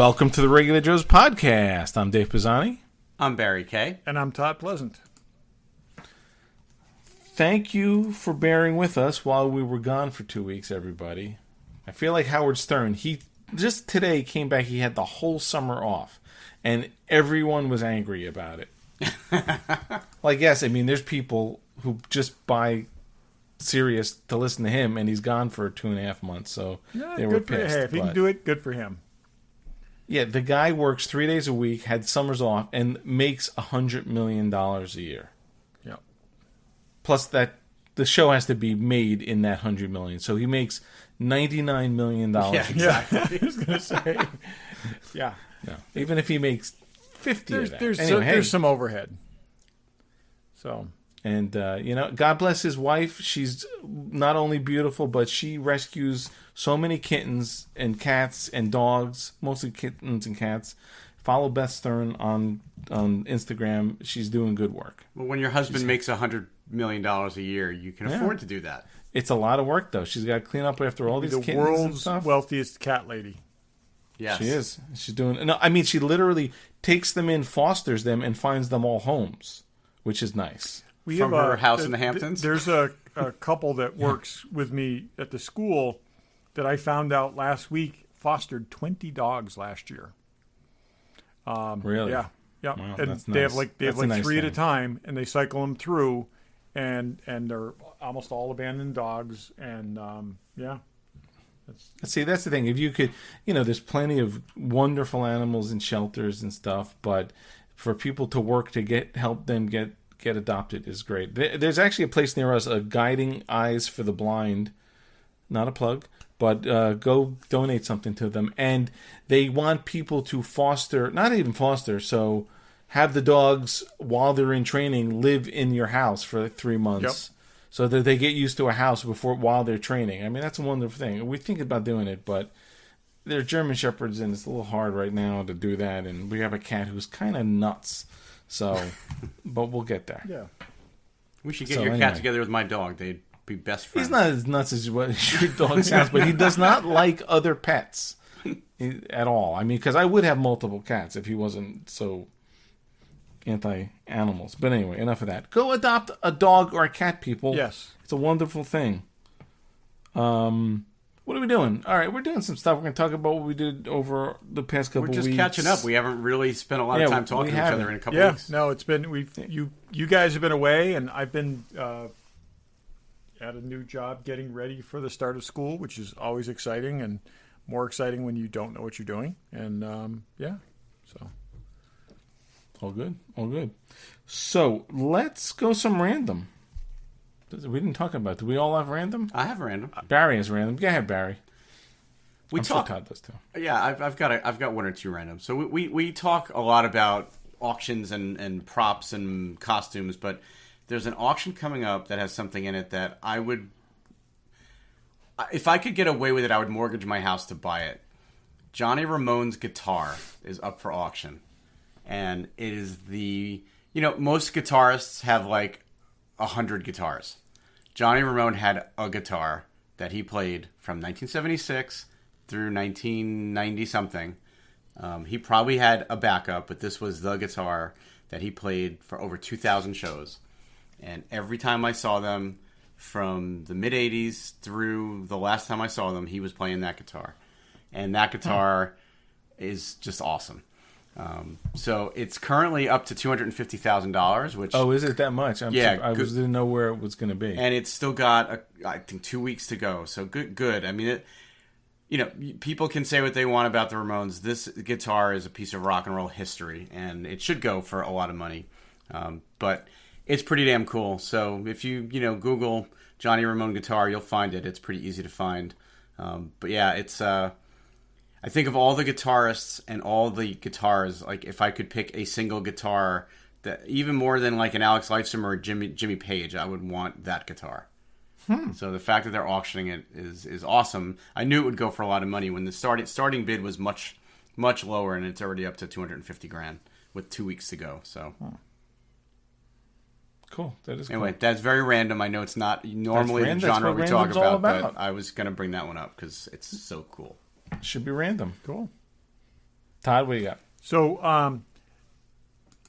Welcome to the Regular Joe's podcast. I'm Dave Pisani. I'm Barry Kay. And I'm Todd Pleasant. Thank you for bearing with us while we were gone for 2 weeks, everybody. I feel like Howard Stern. He just today came back. He had the whole summer off, and everyone was angry about it. Like, yes, I mean, there's people who just buy Sirius to listen to him, and he's gone for 2.5 months, so they were pissed. Hey, if he can do it, good for him. Yeah, the guy works 3 days a week, had summers off, and makes $100 million a year. Yep. Plus that the show has to be made in that $100 million, so he makes $99 million. Yeah, exactly. I was going to say. Yeah. No, even if he makes 50 of that. There's some overhead. So. And, God bless his wife. She's not only beautiful, but she rescues so many kittens and cats and dogs, mostly kittens and cats. Follow Beth Stern on Instagram. She's doing good work. Well, when your husband makes $100 million a year, you can afford to do that. It's a lot of work, though. She's got to clean up after all these kittens and world's stuff. wealthiest cat lady. Yes. She is. She's doing... No, I mean, she literally takes them in, fosters them, and finds them all homes, which is nice. From her house in the Hamptons? There's a couple that works with me at the school that I found out last week fostered 20 dogs last year. Really? Yeah. Yeah. Wow, and that's they nice. have like Nice three thing. at a time, and they cycle them through, and they're almost all abandoned dogs, and yeah. See, that's the thing. If you could, there's plenty of wonderful animals in shelters and stuff, but for people to work to help them get adopted is great. There's actually a place near us, Guiding Eyes for the Blind. Not a plug, but go donate something to them. And they want people to not even foster, so have the dogs, while they're in training, live in your house for 3 months. Yep. So that they get used to a house while they're training. I mean, that's a wonderful thing. We think about doing it, but they're German Shepherds, and it's a little hard right now to do that. And we have a cat who's kind of nuts. So, but we'll get there. Yeah. We should get your cat together with my dog. They'd be best friends. He's not as nuts as what your dog sounds, but he does not like other pets at all. I mean, because I would have multiple cats if he wasn't so anti-animals. But anyway, enough of that. Go adopt a dog or a cat, people. Yes. It's a wonderful thing. What are we doing? All right, we're doing some stuff. We're going to talk about what we did over the past couple weeks. We're just catching up. We haven't really spent a lot of time talking to each other in a couple weeks. No, it's been you guys have been away, and I've been at a new job getting ready for the start of school, which is always exciting, and more exciting when you don't know what you're doing. And so all good. So let's go some random. We didn't talk about it. Do we all have random? I have random. Barry has random. Go ahead, Barry. I'm sure Todd does too. Yeah, I've got one or two random. So we talk a lot about auctions and props and costumes, but there's an auction coming up that has something in it that I would, if I could get away with it, I would mortgage my house to buy it. Johnny Ramone's guitar is up for auction, and it is most guitarists have like 100 guitars. Johnny Ramone had a guitar that he played from 1976 through 1990-something. He probably had a backup, but this was the guitar that he played for over 2,000 shows. And every time I saw them, from the mid-'80s through the last time I saw them, he was playing that guitar. And that guitar is just awesome. So it's currently up to $250,000, which... Oh, is it that much? I didn't know where it was going to be. And it's still got, I think, 2 weeks to go. So good. I mean, people can say what they want about the Ramones. This guitar is a piece of rock and roll history, and it should go for a lot of money. But it's pretty damn cool. So if you, Google Johnny Ramone guitar, you'll find it. It's pretty easy to find. But yeah, it's... I think of all the guitarists and all the guitars, like if I could pick a single guitar, that even more than like an Alex Lifeson or a Jimmy Page, I would want that guitar. So the fact that they're auctioning it is awesome. I knew it would go for a lot of money when the starting bid was much lower, and it's already up to $250,000 with 2 weeks to go. So Cool. That is anyway, cool. That's very random. I know it's not normally the genre we talk about, but I was going to bring that one up because it's so cool. Should be random. Cool. Todd, what do you got? So,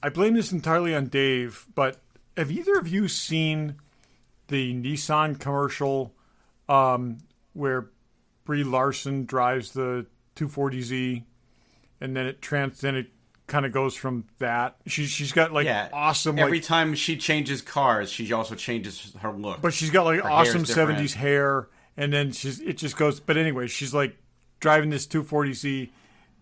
I blame this entirely on Dave, but have either of you seen the Nissan commercial where Brie Larson drives the 240Z, and then it kind of goes from that. She's got awesome. Every time she changes cars, she also changes her look. But she's got her awesome 70s hair, and then it just goes. But anyway, she's like driving this 240Z,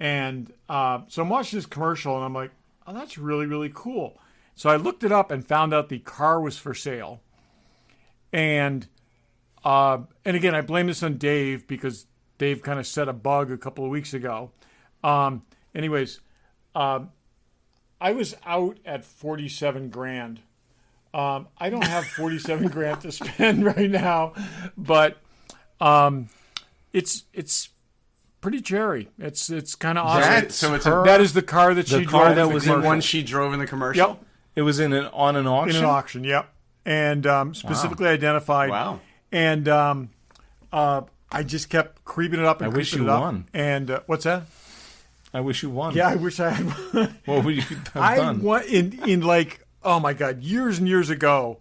and so I'm watching this commercial, and I'm like, oh, that's really, really cool. So I looked it up and found out the car was for sale. And again, I blame this on Dave because Dave kind of set a bug a couple of weeks ago. Anyways, I was out at 47 grand. I don't have 47 grand to spend right now, but it's pretty cherry. It's kind of awesome. That is the car that she drove. That was the one she drove in the commercial. Yep. It was on an auction. In an auction, yep. And specifically identified. Wow. And I just kept creeping it up and creeping it up. I wish you won. And what's that? I wish you won. Yeah, I wish I had won. What would you have done? I won in oh my God, years and years ago.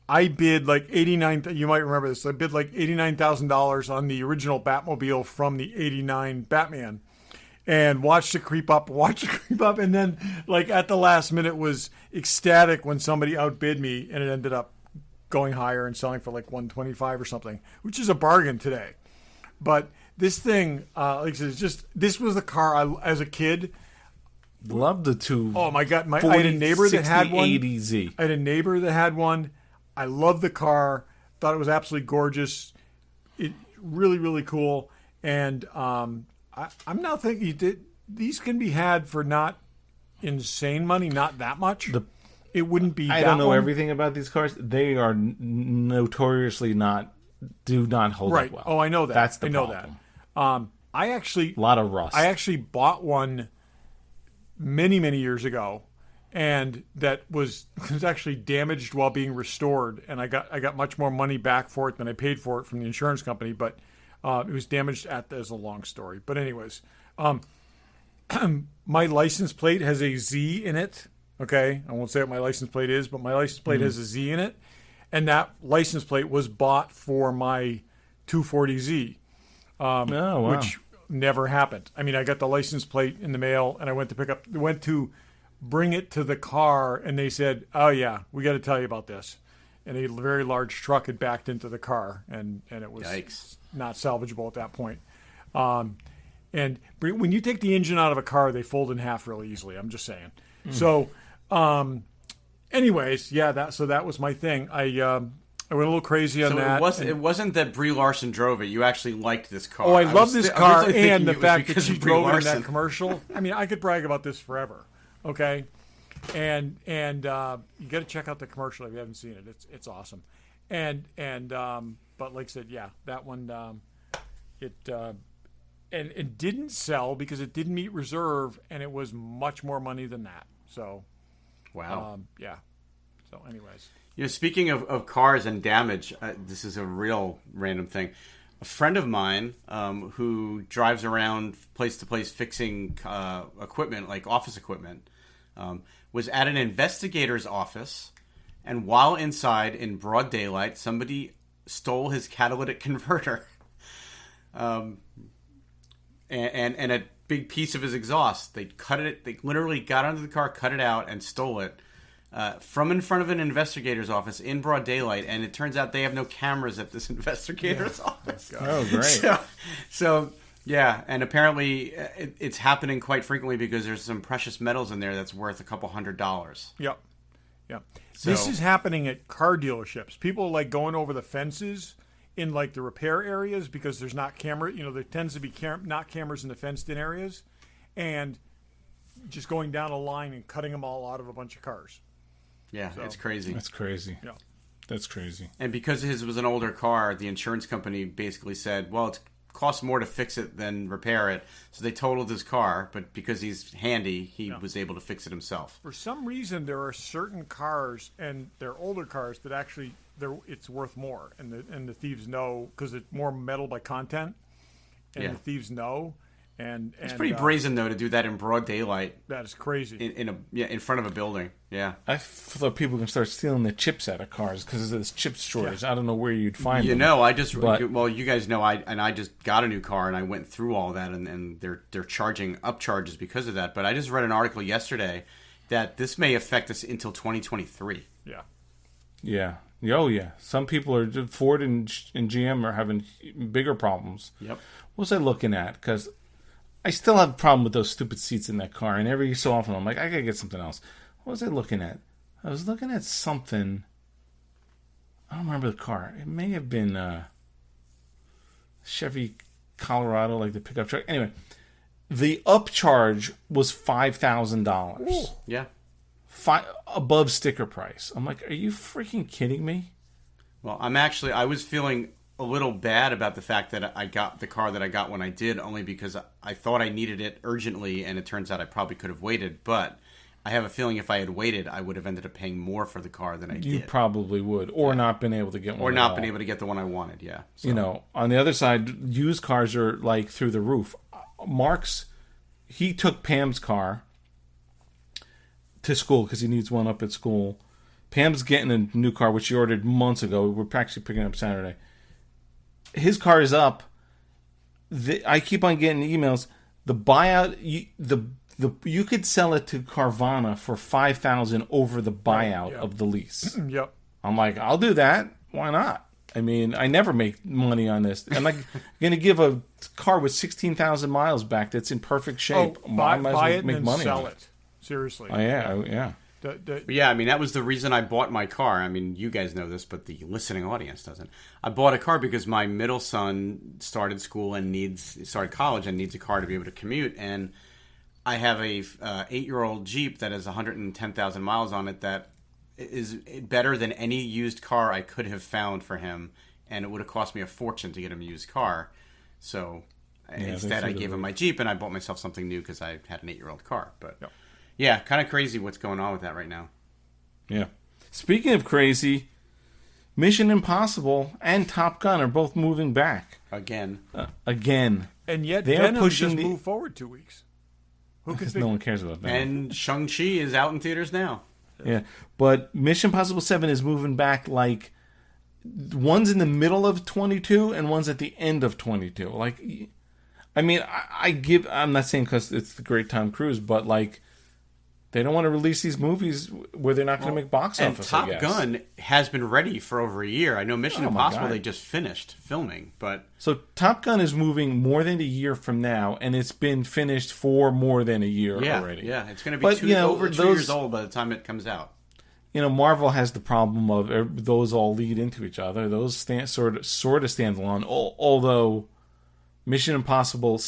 I bid like $89,000. You might remember this. I bid like $89,000 on the original Batmobile from the '89 Batman, and watched it creep up, and then like at the last minute was ecstatic when somebody outbid me, and it ended up going higher and selling for like $125 or something, which is a bargain today. But this thing, like I said, this was the car as a kid. Loved the two. Oh my God! I had a neighbor that had one. 80Z. I had a neighbor that had one. I loved the car. Thought it was absolutely gorgeous. It really, really cool. And I'm now thinking these can be had for not insane money, not that much. It wouldn't be. I don't know everything about these cars. They are notoriously do not hold up well. Oh, I know that. That's the problem. That. I actually a lot of rust. I actually bought one many, many years ago. And that was actually damaged while being restored, and I got much more money back for it than I paid for it from the insurance company. But it was damaged as a long story. But anyways, my license plate has a Z in it. Okay, I won't say what my license plate is, but my license plate has a Z in it, and that license plate was bought for my 240Z, which never happened. I mean, I got the license plate in the mail, and I went to bring it to the car, and they said, oh yeah, we got to tell you about this. And a very large truck had backed into the car, and it was not salvageable at that point. And when you take the engine out of a car, they fold in half really easily. I'm just saying. So anyways, that was my thing. I went a little crazy on that. It wasn't that Brie Larson drove it. You actually liked this car. Oh, I love this car, and the fact that she drove it in that commercial. I mean, I could brag about this forever. Okay, and you got to check out the commercial if you haven't seen it. It's awesome, and but like I said, yeah, that one it didn't sell because it didn't meet reserve, and it was much more money than that. So, wow, yeah. So, anyways, speaking of cars and damage, this is a real random thing. A friend of mine who drives around place to place fixing equipment, like office equipment. Was at an investigator's office, and while inside in broad daylight, somebody stole his catalytic converter, and a big piece of his exhaust. They cut it. They literally got under the car, cut it out, and stole it from in front of an investigator's office in broad daylight. And it turns out they have no cameras at this investigator's office. Oh, great! So yeah, and apparently it's happening quite frequently because there's some precious metals in there that's worth $200. Yep. So, this is happening at car dealerships. People like going over the fences in like the repair areas because there's not camera. There tends to be not cameras in the fenced-in areas, and just going down a line and cutting them all out of a bunch of cars. Yeah, it's crazy. That's crazy. Yeah, that's crazy. And because his was an older car, the insurance company basically said, "Well, it's costs more to fix it than repair it," so they totaled his car, but because he's handy, he was able to fix it himself. For some reason, there are certain cars, and they're older cars, that actually it's worth more, and the thieves know because it's more metal by content, and the thieves know, It's pretty brazen though to do that in broad daylight. That is crazy. In front of a building. Yeah. I thought people can start stealing the chips out of cars because of this chip shortage. Yeah. I don't know where you'd find them. You guys know I just got a new car and I went through all that and they're charging upcharges because of that. But I just read an article yesterday that this may affect us until 2023. Yeah. Yeah. Oh yeah. Some people are Ford and GM are having bigger problems. Yep. What was I looking at? Because I still have a problem with those stupid seats in that car, and every so often I'm like, I gotta get something else. What was I looking at? I was looking at something. I don't remember the car. It may have been Chevy Colorado, like the pickup truck. Anyway, the upcharge was $5,000. Yeah. Above sticker price. I'm like, are you freaking kidding me? Well, I was feeling a little bad about the fact that I got the car that I got when I did, only because I thought I needed it urgently, and it turns out I probably could have waited. But I have a feeling if I had waited, I would have ended up paying more for the car than I did. You probably would, or not been able to get one. Or not been able to get the one I wanted, yeah. So. You know, on the other side, used cars are like through the roof. He took Pam's car to school because he needs one up at school. Pam's getting a new car, which she ordered months ago. We're actually picking it up Saturday. His car is up. I keep on getting emails. The buyout, you could sell it to Carvana for $5,000 over the buyout of the lease. Yep. I'm like, I'll do that. Why not? I mean, I never make money on this. I'm like going to give a car with 16,000 miles back that's in perfect shape. Buy it and then sell it. Seriously. Oh yeah. Yeah, I mean, that was the reason I bought my car. I mean, you guys know this, but the listening audience doesn't. I bought a car because my middle son started school and started college and needs a car to be able to commute. And I have a 8-year-old Jeep that has 110,000 miles on it that is better than any used car I could have found for him. And it would have cost me a fortune to get him a used car. So instead, I gave him my Jeep and I bought myself something new because I had an 8-year-old car. But... Yep. Yeah, kind of crazy what's going on with that right now. Yeah. Speaking of crazy, Mission Impossible and Top Gun are both moving back. Again. And yet they Venom just moved forward 2 weeks. No one cares about Venom. And Shang-Chi is out in theaters now. Yeah. But Mission Impossible 7 is moving back like one's in the middle of 22 and one's at the end of 22. Like, I mean, I'm not saying because it's the great Tom Cruise, but like, they don't want to release these movies where they're not going to make box office. And Top Gun has been ready for over a year. I know Mission Impossible they just finished filming, but so Top Gun is moving more than a year from now, and it's been finished for more than a year already. Yeah, it's going to be over 2 years old by the time it comes out. You know, Marvel has the problem of those all lead into each other. Those sort of stand alone, although. Mission Impossible,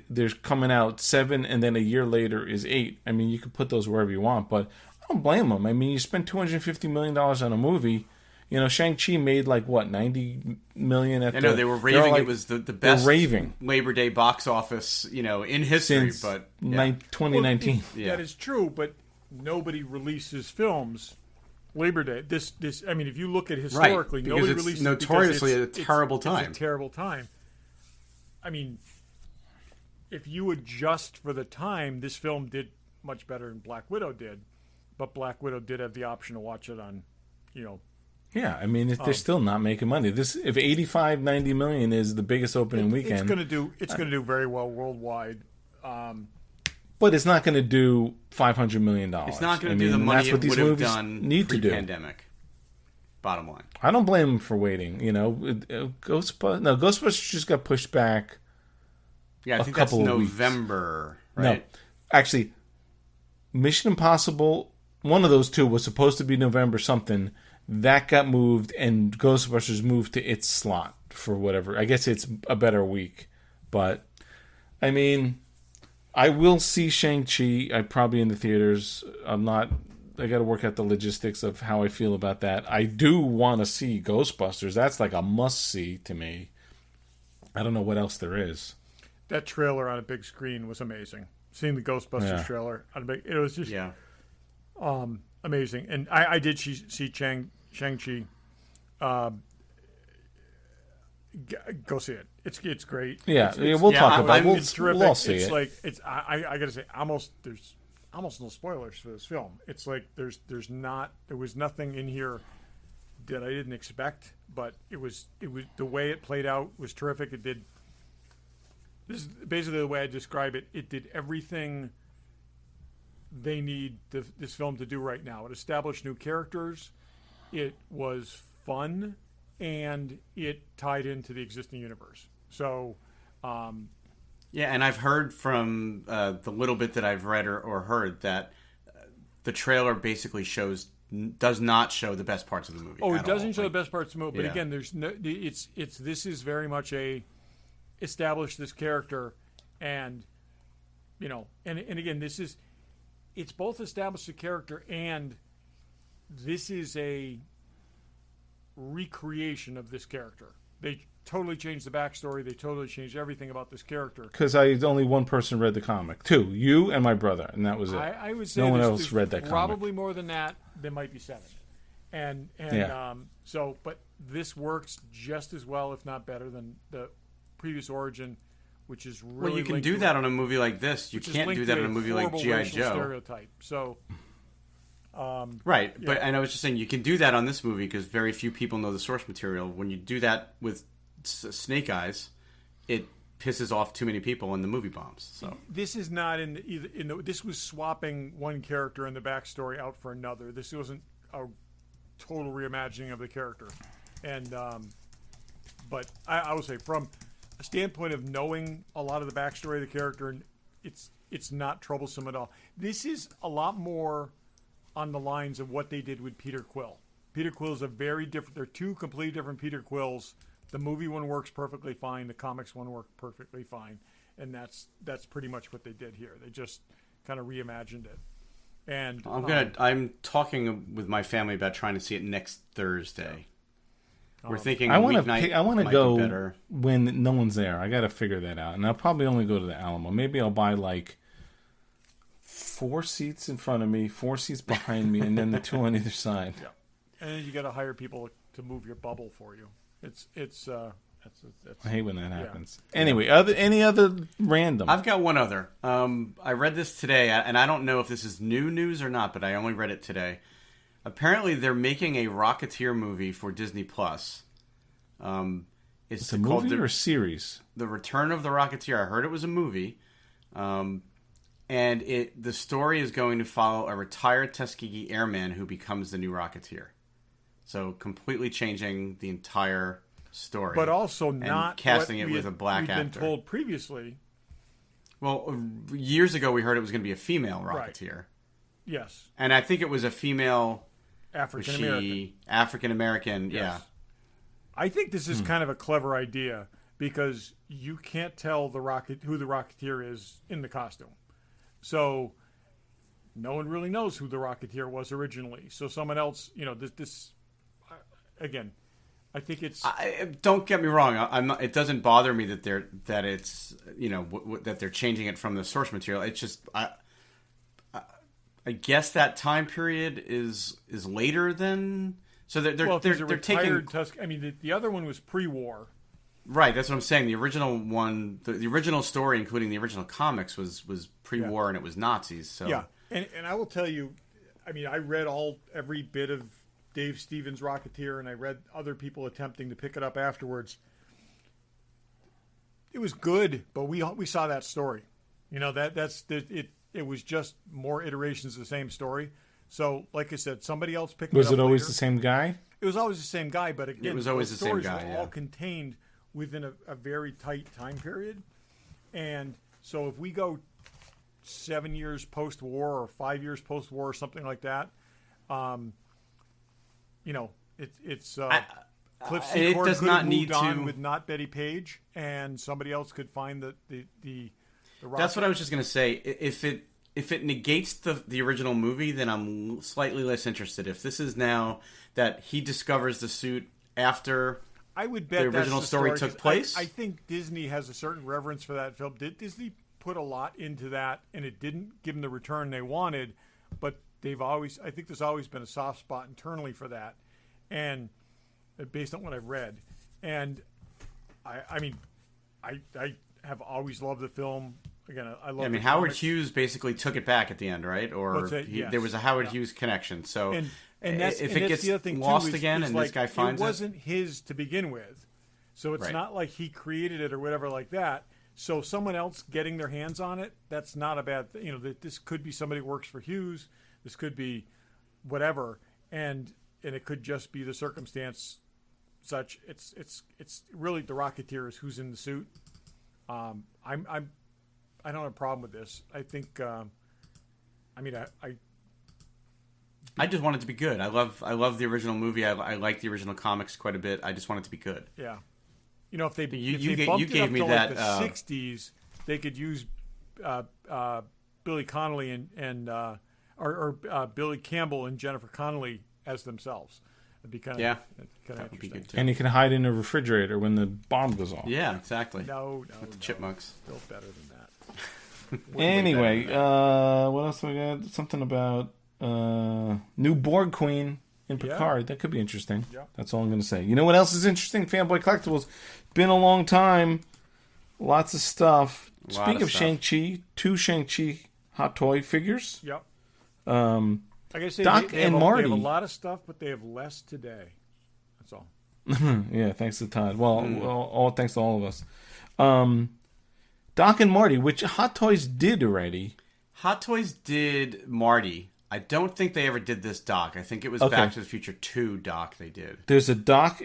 they're coming out 7, and then a year later is 8. I mean, you could put those wherever you want, but I don't blame them. I mean, you spend $250 million on a movie. You know, Shang-Chi made like, what, $90 million at I know, they were raving it was the best Labor Day box office, you know, in history. Since but 2019. Well, that is true, but nobody releases films Labor Day. This. I mean, if you look at historically, nobody releases notoriously a terrible time. It's a terrible time. I mean, if you adjust for the time, this film did much better than Black Widow did. But Black Widow did have the option to watch it on, you know. Yeah, I mean, they're still not making money. If 85-90 million is the biggest opening weekend, it's going to do very well worldwide. But it's not going to do $500 million. It's not going to do the money it would have done pre-pandemic. Bottom line. I don't blame them for waiting. You know, Ghostbusters just got pushed back. Yeah, I think that's November, right? No, actually, Mission Impossible, one of those two was supposed to be November something. That got moved, and Ghostbusters moved to its slot for whatever. I guess it's a better week. But, I mean, I will see Shang-Chi. I'm probably in the theaters. I got to work out the logistics of how I feel about that. I do want to see Ghostbusters. That's like a must-see to me. I don't know what else there is. That trailer on a big screen was amazing. Seeing the Ghostbusters trailer on a big, it was just amazing. And I did see Shang-Chi. Go see it. It's great. Yeah, It's, we'll yeah, talk about it. it's terrific. We'll all see it's it. like I gotta say there's almost no spoilers for this film. It's like there was nothing in here that I didn't expect, but it was the way it played out was terrific. This is basically the way I describe it. It did everything they need this film to do right now. It established new characters. It was fun, and it tied into the existing universe. So, yeah, and I've heard from the little bit that I've read or heard that the trailer basically does not show the best parts of the movie. Oh, it doesn't all. show the best parts of the movie. But Yeah. again, there's no. This is very much a establish this character, and and again, it's both establish the character and this is a recreation of this character. They totally changed the backstory. They totally changed everything about this character. Because only one person read the comic. Two, you and my brother, and that was it. I would say no one there's else read that comic. Probably more than that. There might be 7. And Yeah. but this works just as well, if not better, than the previous origin, which is really Well, you can linked do to- that on a movie like this. You which is can't linked do that to on a movie like horrible G.I. racial Joe. stereotype. So, Right, but Yeah. and I was just saying you can do that on this movie because very few people know the source material. When you do that with Snake Eyes, it pisses off too many people and the movie bombs. So this is not this was swapping one character in the backstory out for another. This wasn't a total reimagining of the character. And but I would say from a standpoint of knowing a lot of the backstory of the character, it's not troublesome at all. This is a lot more on the lines of what they did with Peter Quill. Peter Quill is a very different. They're two completely different Peter Quills. The movie one works perfectly fine. The comics one worked perfectly fine, and that's pretty much what they did here. They just kind of reimagined it. And I'm talking with my family about trying to see it next Thursday. We're thinking I want weeknight to. I want to might be go better. when no one's there. I got to figure that out, and I'll probably only go to the Alamo. Maybe I'll buy like 4 seats in front of me, 4 seats behind me, and then the 2 on either side. Yeah. And then you got to hire people to move your bubble for you. It's I hate when that happens. Anyway, any other random? I've got one other. I read this today, and I don't know if this is new news or not, but I only read it today. Apparently, they're making a Rocketeer movie for Disney Plus. It's a movie or a series? The Return of the Rocketeer. I heard it was a movie, and the story is going to follow a retired Tuskegee airman who becomes the new Rocketeer. So completely changing the entire story, but also not casting what it with a black we've actor. been told previously. Well, years ago we heard it was going to be a female Rocketeer. Right. Yes, And I think it was a female African American. African American, Yes. yeah. I think this is kind of a clever idea because you can't tell who the Rocketeer is in the costume. So no one really knows who the Rocketeer was originally. So someone else, this again, I think it's. Don't get me wrong. I'm not, it doesn't bother me that it's that they're changing it from the source material. It's just I guess that time period is later than so they're taking. I mean, the other one was pre-war. Right, that's what I'm saying. The original one, the original story, including the original comics, was pre-war and it was Nazis. So yeah, and I will tell you, I mean, I read every bit of Dave Stevens' Rocketeer, and I read other people attempting to pick it up afterwards. It was good, but we saw that story. It was just more iterations of the same story. So, like I said, somebody else picked it up. Was it always later. the same guy? It was always the same guy, but again, it was always the same stories guy. were Yeah. all contained within a very tight time period. And so if we go 7 years post-war or 5 years post-war or something like that, it's Cliff it Secord does could not have need moved on to- with not Betty Page, and somebody else could find the That's what I was just going to say. If it negates the original movie, then I'm slightly less interested. If this is now that he discovers the suit after I would bet the original that's story 'cause took place. I think Disney has a certain reverence for that film. Disney put a lot into that, and it didn't give them the return they wanted. But I think there's always been a soft spot internally for that, and based on what I've read, and I mean, I have always loved the film. Again, I love. I mean, Howard Hughes basically took it back at the end, right? Or there was a Howard Hughes connection. So and that's, if and it that's gets the other thing lost too, again, is and like, this guy finds it wasn't his to begin with, so it's not like he created it or whatever like that. So someone else getting their hands on it, that's not a bad thing. You know, this could be somebody who works for Hughes. This could be whatever, and it could just be the circumstance such. It's really the Rocketeer is who's in the suit. I don't have a problem with this. I think. I just want it to be good. I love the original movie. I like the original comics quite a bit. I just want it to be good. Yeah. You know, if they bumped you it up gave me to that, like the '60s, they could use Billy Connolly or Billy Campbell and Jennifer Connelly as themselves. It'd be kind of interesting. Good too. And you can hide in a refrigerator when the bomb goes off. Yeah, exactly. With the chipmunks. Still better than that. Anyway, what else we got? Something about new Borg Queen in Picard. Yeah. That could be interesting. Yeah. That's all I'm going to say. You know what else is interesting? Fanboy Collectibles. Been a long time. Lots of stuff. Speaking of Shang-Chi, 2 Shang-Chi hot toy figures. Yep. Like I say, Doc and Marty. They have a lot of stuff, but they have less today. That's all. Yeah, thanks to Todd. Well, all thanks to all of us. Doc and Marty, which Hot Toys did already. Hot Toys did Marty. I don't think they ever did this Doc. I think it was Back to the Future 2 Doc they did. There's a Doc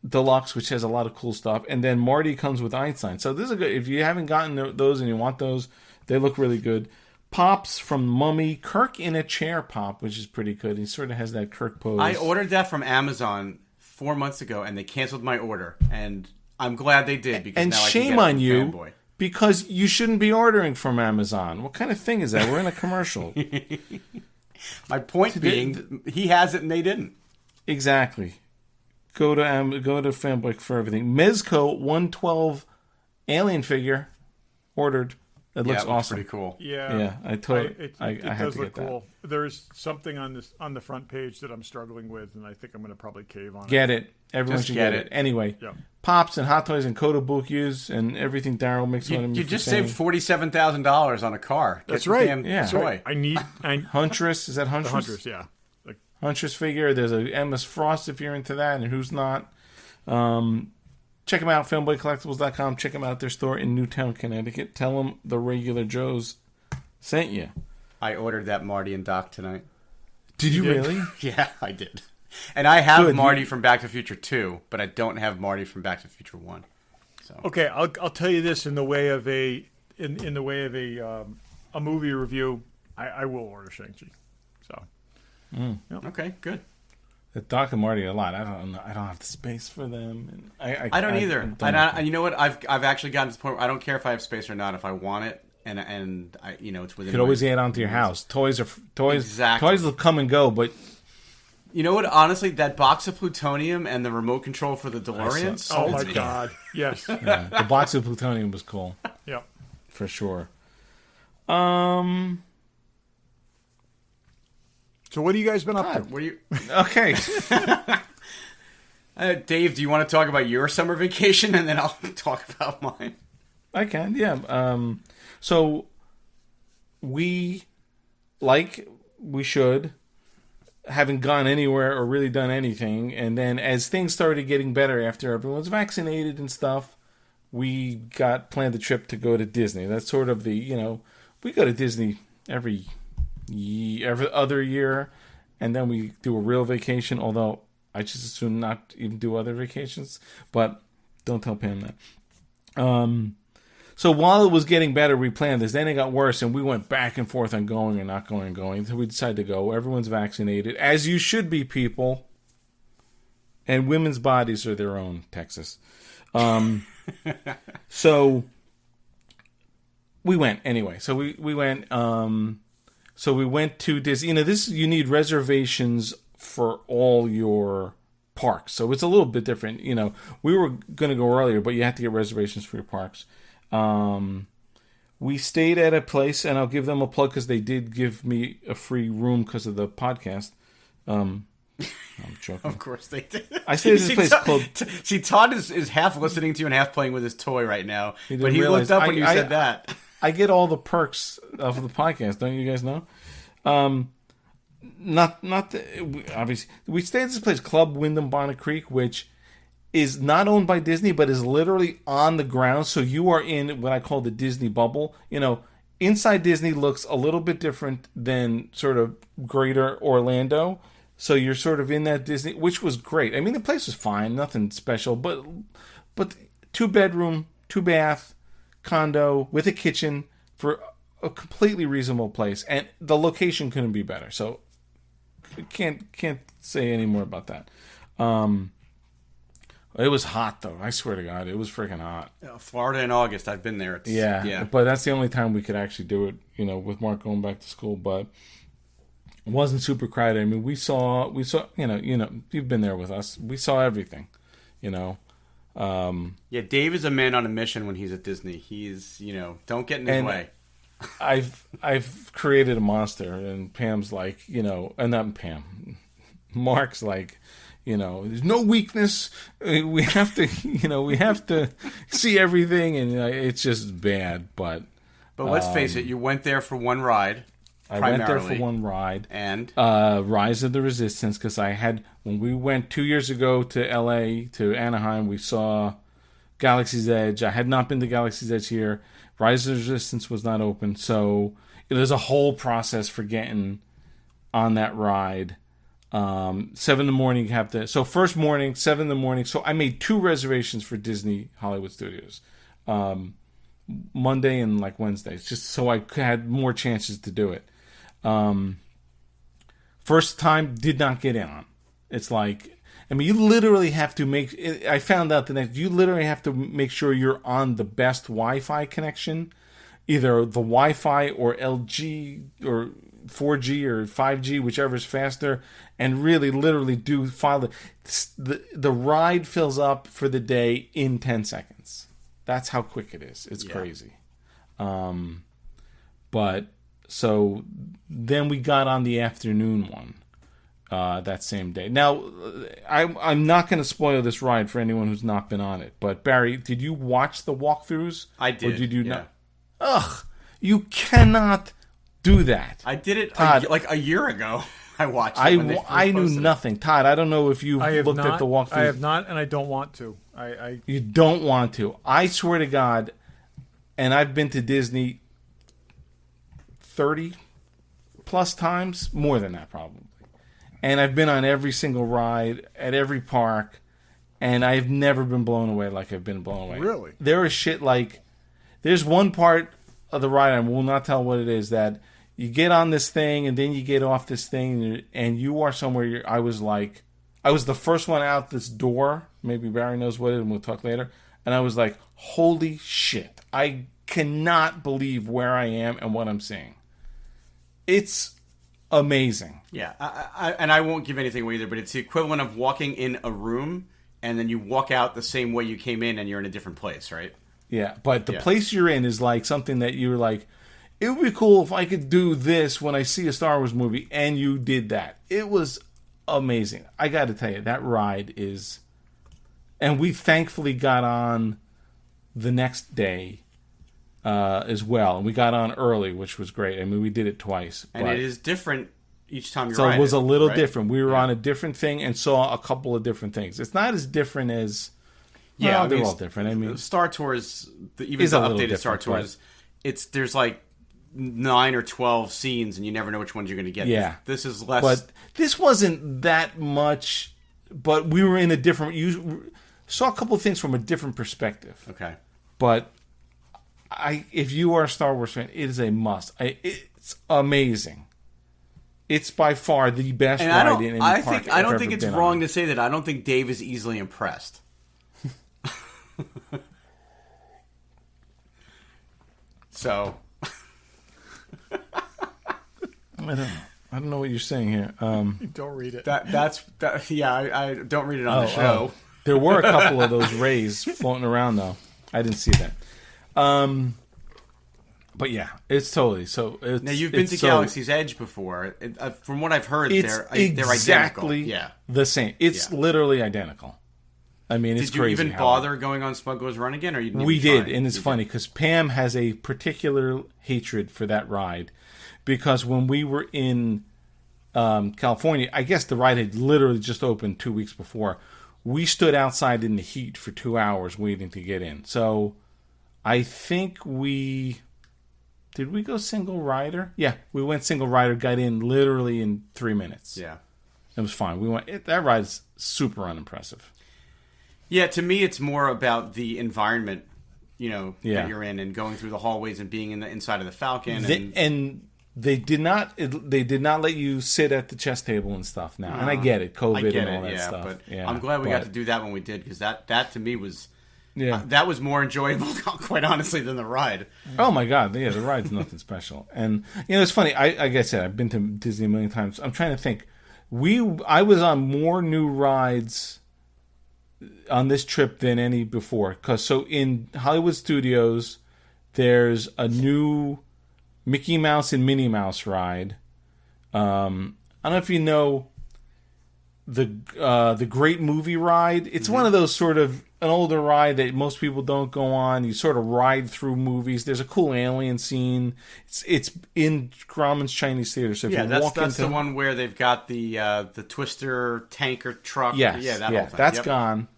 Deluxe, which has a lot of cool stuff, and then Marty comes with Einstein. So this is a good. If you haven't gotten those and you want those, they look really good. Pops from Mummy, Kirk in a chair pop, which is pretty good. He sort of has that Kirk pose. I ordered that from Amazon 4 months ago, and they canceled my order. And I'm glad they did, because now I can get it from Fanboy. Because you shouldn't be ordering from Amazon. What kind of thing is that? We're in a commercial. My point being, he has it and they didn't. Exactly. Go to Fanboy for everything. Mezco 112 alien figure ordered. It looks awesome. Pretty cool. Yeah. I have to get cool. That. There's something on the front page that I'm struggling with, and I think I'm going to probably cave on. Get it. Everyone should get it. Anyway, Pops and Hot Toys and Kotobukyus and everything Daryl makes fun of me. You just saved $47,000 on a car. That's right. That's right. Huntress. Is that Huntress? The Huntress, yeah. Huntress figure. There's a Emma Frost if you're into that, and who's not. Check them out, fanboycollectibles.com. Check them out at their store in Newtown, Connecticut. Tell them the Regular Joes sent you. I ordered that Marty and Doc tonight. Did you really? Yeah, I did. And I have Marty from Back to the Future 2, but I don't have Marty from Back to the Future 1. So. Okay, I'll tell you this in the way of a movie review. I will order Shang-Chi. So. Okay, good. The Doc and Marty a lot. I don't have the space for them. And I don't either. You know what? I've actually gotten to the point where I don't care if I have space or not. If I want it, and I, it's within. You could always add on to your house. Toys. Exactly. Toys will come and go, but you know what? Honestly, that box of plutonium and the remote control for the DeLorean. Oh my God! Yes. Yeah, the box of plutonium was cool. Yeah, for sure. So what have you guys been up to? What are you? Okay. Dave, do you want to talk about your summer vacation, and then I'll talk about mine? I can, yeah. So we should, haven't gone anywhere or really done anything, and then as things started getting better after everyone's vaccinated and stuff, we planned the trip to go to Disney. That's sort of we go to Disney every other year, and then we do a real vacation, although I just assume not even do other vacations, but don't tell Pam that. So while it was getting better, we planned this. Then it got worse, and we went back and forth on going and not going and going. So we decided to go. Everyone's vaccinated, as you should be, people. And women's bodies are their own, Texas. So we went anyway. So we went. So we went to Disney. You need reservations for all your parks. So it's a little bit different. We were going to go earlier, but you have to get reservations for your parks. We stayed at a place, and I'll give them a plug because they did give me a free room because of the podcast. I'm joking. Of course they did. I stayed at this place called... See, Todd is half listening to you and half playing with his toy right now. But he realize, looked up when you said that. I get all the perks of the podcast. Don't you guys know? Obviously, we stayed at this place, Club Wyndham Bonnet Creek, which is not owned by Disney, but is literally on the ground. So you are in what I call the Disney bubble. You know, inside Disney looks a little bit different than sort of greater Orlando. So you're sort of in that Disney, which was great. I mean, the place was fine, nothing special, but 2-bedroom, 2-bath condo with a kitchen for a completely reasonable place, and the location couldn't be better. So can't say any more about that. It was hot though. I swear to God, it was freaking hot. Florida in August. I've been there. Yeah, but that's the only time we could actually do it. You know, with Mark going back to school, but it wasn't super crowded. I mean, we saw. You know, you've been there with us. We saw everything. You know. Yeah, Dave is a man on a mission when he's at Disney. He's, don't get in his way. I've created a monster, and Pam's like, not Pam. Mark's like, there's no weakness. We have to see everything, and it's just bad. But let's face it, you went there for one ride. I went there for one ride. And? Rise of the Resistance, because when we went 2 years ago to L.A., to Anaheim, we saw Galaxy's Edge. I had not been to Galaxy's Edge here. Rise of the Resistance was not open, so there's a whole process for getting on that ride. 7 in the morning, you have to... So first morning, 7 in the morning. So I made 2 reservations for Disney Hollywood Studios. Monday and Wednesdays, just so I had more chances to do it. First time, did not get in on. It's you literally have to make... I found out you literally have to make sure you're on the best Wi-Fi connection, either the Wi-Fi or LG or 4G or 5G, whichever is faster, and really literally follow the ride fills up for the day in 10 seconds. That's how quick it is. It's crazy. But so then we got on the afternoon one that same day. Now, I'm not going to spoil this ride for anyone who's not been on it. But Barry, did you watch the walkthroughs? I did. Or did you not? Ugh, you cannot do that. I did it Todd, a year ago. I watched it. I knew nothing. Todd, I don't know if you looked at the walkthroughs. I have not, and I don't want to. You don't want to. I swear to God, and I've been to Disney 30 plus times, more than that probably. And I've been on every single ride at every park, and I've never been blown away like I've been blown away. Really? There is shit there's one part of the ride, I will not tell what it is, that you get on this thing and then you get off this thing and you are somewhere. I was the first one out this door. Maybe Barry knows what it is, and we'll talk later. And I was like, holy shit. I cannot believe where I am and what I'm seeing. It's amazing. Yeah, I won't give anything away either, but it's the equivalent of walking in a room and then you walk out the same way you came in and you're in a different place, right? Yeah, but the place you're in is something that you're like, it would be cool if I could do this when I see a Star Wars movie, and you did that. It was amazing. I got to tell you, that ride is... And we thankfully got on the next day as well. And we got on early, which was great. I mean, we did it twice. And it is different each time you're So riding, it was a little right? different. We were on a different thing and saw a couple of different things. It's not as different as... Yeah, they're all different. I mean, Star Tours, even is the a little updated Star different, Tours, there's 9 or 12 scenes, and you never know which ones you're going to get. Yeah, this is less. But this wasn't that much. But we were in a different. You saw a couple of things from a different perspective. Okay. But if you are a Star Wars fan, it is a must. It's amazing. It's by far the best ride in any park. I don't think it's wrong to say that. I don't think Dave is easily impressed. So, I don't know what you're saying here. Don't read it. I don't read it on the show. There were a couple of those rays floating around, though. I didn't see that. But yeah, it's totally so. Now you've been to Galaxy's Edge before. From what I've heard, they're exactly identical. Yeah, the same. It's literally identical. I mean, it's crazy. Did you even bother going on Smuggler's Run again, or you? We did, and it's funny because Pam has a particular hatred for that ride because when we were in California, I guess the ride had literally just opened 2 weeks before. We stood outside in the heat for 2 hours waiting to get in. So I think did we go single rider? Yeah, we went single rider, got in literally in 3 minutes. Yeah. It was fine. That ride is super unimpressive. Yeah, to me it's more about the environment, that you're in and going through the hallways and being inside of the Falcon. They did not let you sit at the chess table and stuff now. And I get it, COVID and all that stuff. But I'm glad we got to do that when we did because that to me was... that was more enjoyable, quite honestly, than the ride. Oh my god, the ride's nothing special. And it's funny. Like I said, I've been to Disney a million times. I'm trying to think. I was on more new rides on this trip than any before. So in Hollywood Studios, there's a new Mickey Mouse and Minnie Mouse ride. I don't know if you know the Great Movie Ride. It's one of those sort of an older ride that most people don't go on. You sort of ride through movies. There's a cool alien scene. It's in Grauman's Chinese Theater. So if you walk that's the one where they've got the Twister tanker truck. Yes, that whole thing. That's gone.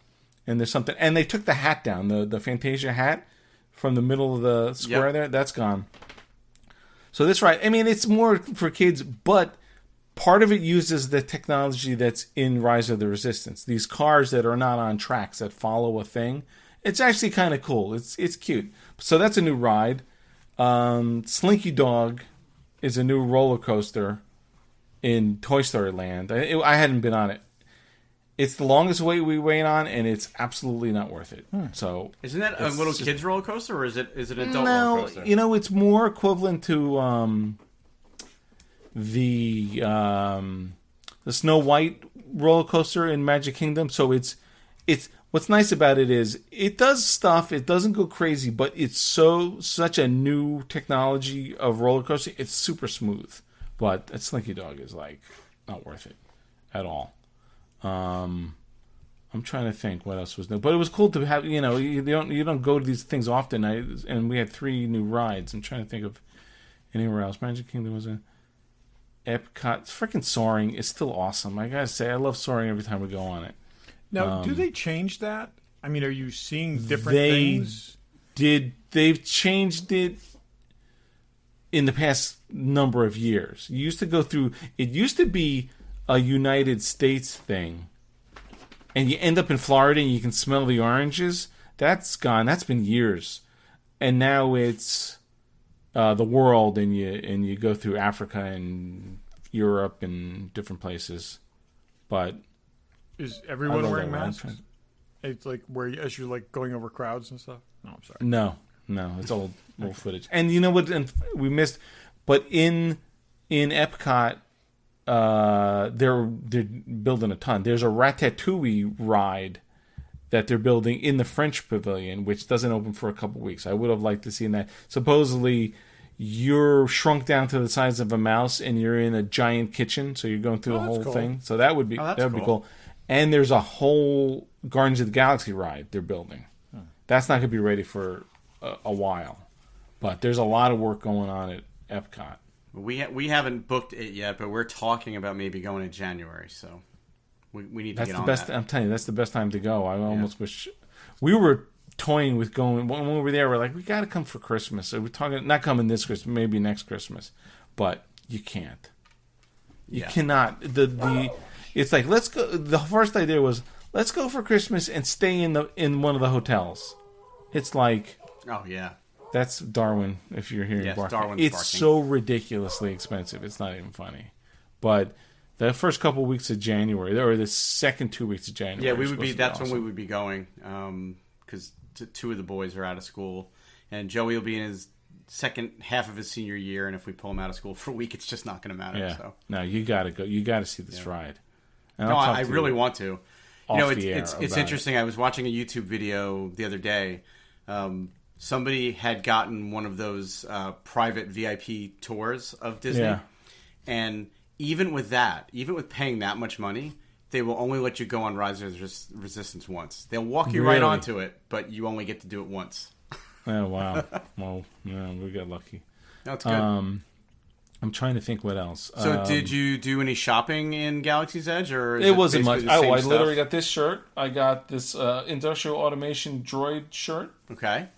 And there's something, and they took the hat down, the Fantasia hat from the middle of the square there. That's gone. So this ride, I mean, it's more for kids, but part of it uses the technology that's in Rise of the Resistance. These cars that are not on tracks that follow a thing. It's actually kind of cool. It's cute. So that's a new ride. Slinky Dog is a new roller coaster in Toy Story Land. I hadn't been on it. It's the longest wait we wait on, and it's absolutely not worth it. So isn't that a little kids roller coaster, or is it an adult roller coaster? No, it's more equivalent to the Snow White roller coaster in Magic Kingdom. So it's what's nice about it is it does stuff. It doesn't go crazy, but it's such a new technology of roller coaster. It's super smooth, but that Slinky Dog is like not worth it at all. I'm trying to think what else was new, but it was cool to have. You don't go to these things often. And we had 3 new rides. I'm trying to think of anywhere else. Magic Kingdom was a Epcot. Freaking Soaring is still awesome. I gotta say, I love Soaring every time we go on it. Now, do they change that? I mean, are you seeing different things? They've changed it in the past number of years. You used to go through. It used to be a United States thing, and you end up in Florida and you can smell the oranges. That's gone. That's been years, and now it's the world, and you go through Africa and Europe and different places. But is everyone wearing masks? It's like as you're like going over crowds and stuff. No, I'm sorry. No, it's old footage. And you know what? And we missed, but in Epcot. They're building a ton. There's a Ratatouille ride that they're building in the French Pavilion, which doesn't open for a couple weeks. I would have liked to see that. Supposedly, you're shrunk down to the size of a mouse, and you're in a giant kitchen, so you're going through the whole thing. So that would be be cool. And there's a whole Guardians of the Galaxy ride they're building. That's not going to be ready for a while, but there's a lot of work going on at Epcot. We haven't booked it yet, but we're talking about maybe going in January, so we need to get on that. I'm telling you, that's the best time to go. I almost wish we were toying with going when we were there. We're like, we got to come for Christmas. So we're talking not coming this Christmas, maybe next Christmas, but you can't. You cannot. It's like let's go. The first idea was let's go for Christmas and stay in one of the hotels. It's like That's Darwin, if you're hearing barking. Darwin's it's barking. So ridiculously expensive. It's not even funny. But the first couple of weeks of January, or the second 2 weeks of January. Yeah, we would be. That's awesome. When we would be going, because 2 of the boys are out of school, and Joey will be in his second half of his senior year, and if we pull him out of school for a week, it's just not going to matter. Yeah. So. No, you got to go. You got to see this ride. And no, I really want to. It's interesting. I was watching a YouTube video the other day. somebody had gotten one of those private VIP tours of Disney. Yeah. And even with that, even with paying that much money, they will only let you go on Rise of Resistance once. They'll walk you right onto it, but you only get to do it once. Oh, wow. Well, yeah, we got lucky. That's good. I'm trying to think what else. So did you do any shopping in Galaxy's Edge? Or it wasn't much. I literally got this shirt. I got this Industrial Automation Droid shirt. Okay.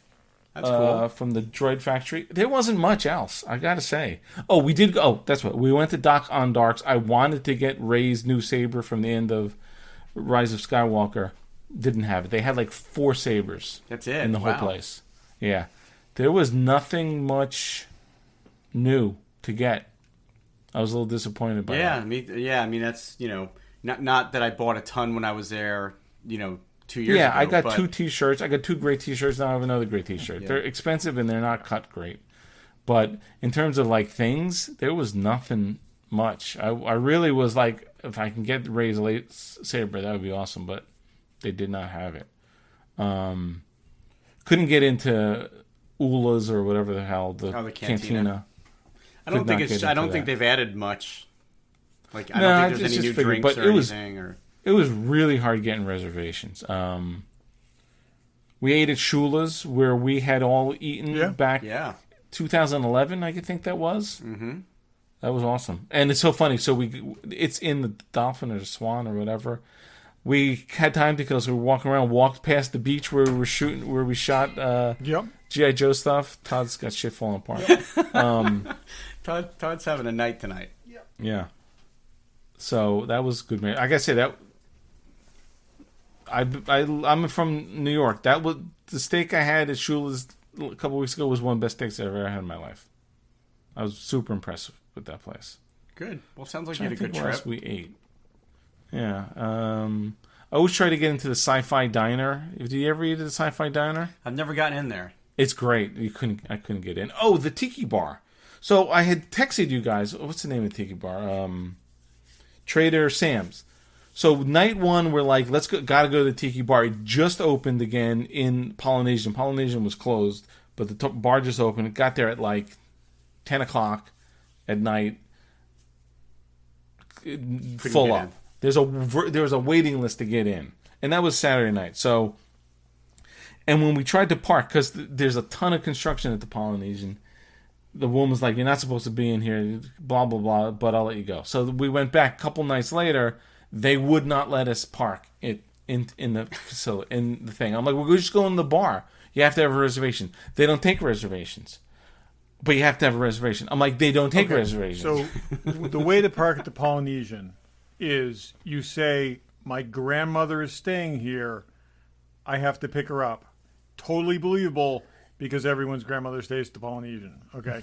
That's cool. From the Droid Factory. There wasn't much else, I gotta say. Oh, we did go. Oh, that's what. We went to Doc on Darks. I wanted to get Rey's new saber from the end of Rise of Skywalker. Didn't have it. They had like 4 sabers. That's it. In the whole place. Yeah. There was nothing much new to get. I was a little disappointed by that. I mean, that's, not that I bought a ton when I was there, 2 years ago. Yeah, I got 2 T-shirts. I got 2 great T-shirts. Now I have another great T-shirt. Yeah. They're expensive and they're not cut great. But in terms of like things, there was nothing much. I really was like, if I can get Rey's saber, that would be awesome. But they did not have it. Couldn't get into Ula's or whatever the hell the cantina. I don't think they've added much. Like I don't think there's any new drinks or anything. It was really hard getting reservations. We ate at Shula's where we had all eaten back 2011, I think that was. Mm-hmm. That was awesome. And it's so funny. So it's in the Dolphin or the Swan or whatever. We had time to kill, so we walked past the beach where we shot G.I. Joe stuff. Todd's got shit falling apart. Todd's having a night tonight. Yeah. So that was good, man. Like I said, that I'm from New York. That was the steak I had at Shula's a couple weeks ago was one of the best steaks I've ever had in my life. I was super impressed with that place. Good. Well, sounds like you had a good trip. What else we ate? Yeah. I always try to get into the Sci-Fi Diner. Did you ever eat at the Sci-Fi Diner? I've never gotten in there. It's great. I couldn't get in. Oh, the Tiki Bar. So I had texted you guys. What's the name of the Tiki Bar? Trader Sam's. So night 1, we're like, gotta go to the Tiki Bar. It just opened again in Polynesian. Polynesian was closed, but the bar just opened. It got there at like 10 o'clock at night. Full up. There was a waiting list to get in, and that was Saturday night. So, and when we tried to park, because there's a ton of construction at the Polynesian, the woman was like, "You're not supposed to be in here," blah blah blah. But I'll let you go. So we went back a couple nights later. They would not let us park in the facility in the thing. I'm like, "We're just going to the bar. You have to have a reservation." They don't take reservations. But you have to have a reservation. I'm like, they don't take reservations. So the way to park at the Polynesian is you say, my grandmother is staying here. I have to pick her up. Totally believable because everyone's grandmother stays at the Polynesian. Okay.